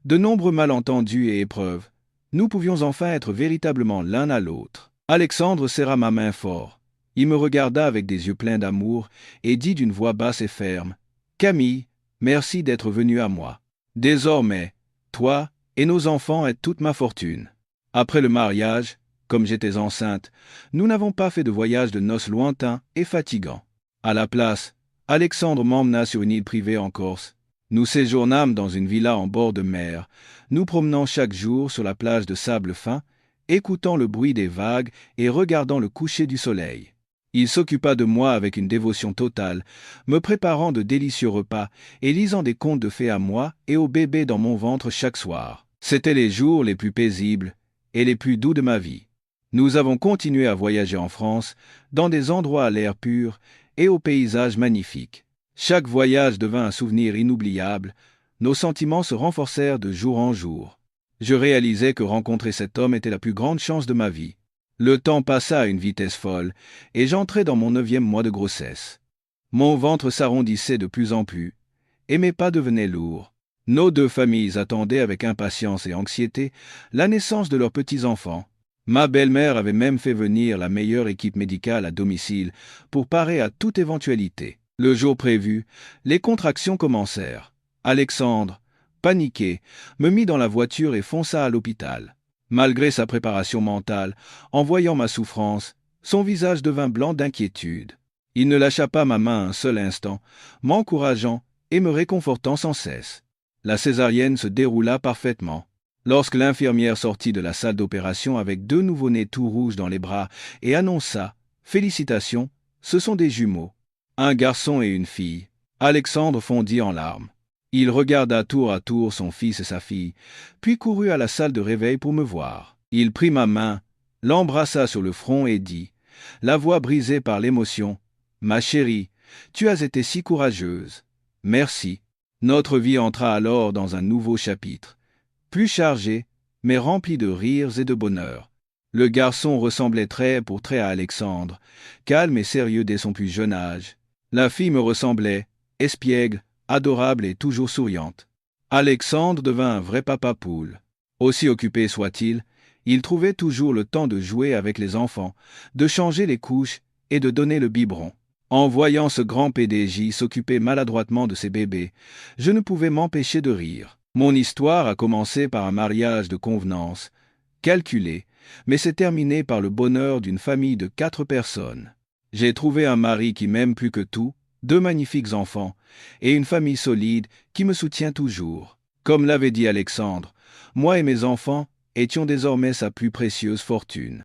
de nombreux malentendus et épreuves, nous pouvions enfin être véritablement l'un à l'autre. Alexandre serra ma main fort. Il me regarda avec des yeux pleins d'amour et dit d'une voix basse et ferme : « Camille, merci d'être venue à moi. Désormais, toi et nos enfants êtes toute ma fortune. » Après le mariage, comme j'étais enceinte, nous n'avons pas fait de voyage de noces lointain et fatigant. À la place, Alexandre m'emmena sur une île privée en Corse. Nous séjournâmes dans une villa en bord de mer, nous promenant chaque jour sur la plage de sable fin, écoutant le bruit des vagues et regardant le coucher du soleil. Il s'occupa de moi avec une dévotion totale, me préparant de délicieux repas et lisant des contes de fées à moi et au bébé dans mon ventre chaque soir. C'étaient les jours les plus paisibles et les plus doux de ma vie. Nous avons continué à voyager en France, dans des endroits à l'air pur et aux paysages magnifiques. Chaque voyage devint un souvenir inoubliable, nos sentiments se renforcèrent de jour en jour. Je réalisais que rencontrer cet homme était la plus grande chance de ma vie. Le temps passa à une vitesse folle, et j'entrais dans mon 9e mois de grossesse. Mon ventre s'arrondissait de plus en plus, et mes pas devenaient lourds. Nos deux familles attendaient avec impatience et anxiété la naissance de leurs petits-enfants. Ma belle-mère avait même fait venir la meilleure équipe médicale à domicile pour parer à toute éventualité. Le jour prévu, les contractions commencèrent. Alexandre, paniqué, me mit dans la voiture et fonça à l'hôpital. Malgré sa préparation mentale, en voyant ma souffrance, son visage devint blanc d'inquiétude. Il ne lâcha pas ma main un seul instant, m'encourageant et me réconfortant sans cesse. La césarienne se déroula parfaitement. Lorsque l'infirmière sortit de la salle d'opération avec 2 nouveau-nés tout rouges dans les bras et annonça « Félicitations, ce sont des jumeaux. Un garçon et une fille », Alexandre fondit en larmes. Il regarda tour à tour son fils et sa fille, puis courut à la salle de réveil pour me voir. Il prit ma main, l'embrassa sur le front et dit, la voix brisée par l'émotion, « Ma chérie, tu as été si courageuse. Merci. » Notre vie entra alors dans un nouveau chapitre, plus chargé, mais rempli de rires et de bonheur. Le garçon ressemblait trait pour trait à Alexandre, calme et sérieux dès son plus jeune âge. La fille me ressemblait, espiègle, adorable et toujours souriante. Alexandre devint un vrai papa poule. Aussi occupé soit-il, il trouvait toujours le temps de jouer avec les enfants, de changer les couches et de donner le biberon. En voyant ce grand PDJ s'occuper maladroitement de ses bébés, je ne pouvais m'empêcher de rire. Mon histoire a commencé par un mariage de convenance, calculé, mais s'est terminée par le bonheur d'une famille de 4 personnes. J'ai trouvé un mari qui m'aime plus que tout, 2 magnifiques enfants, et une famille solide qui me soutient toujours. Comme l'avait dit Alexandre, moi et mes enfants étions désormais sa plus précieuse fortune.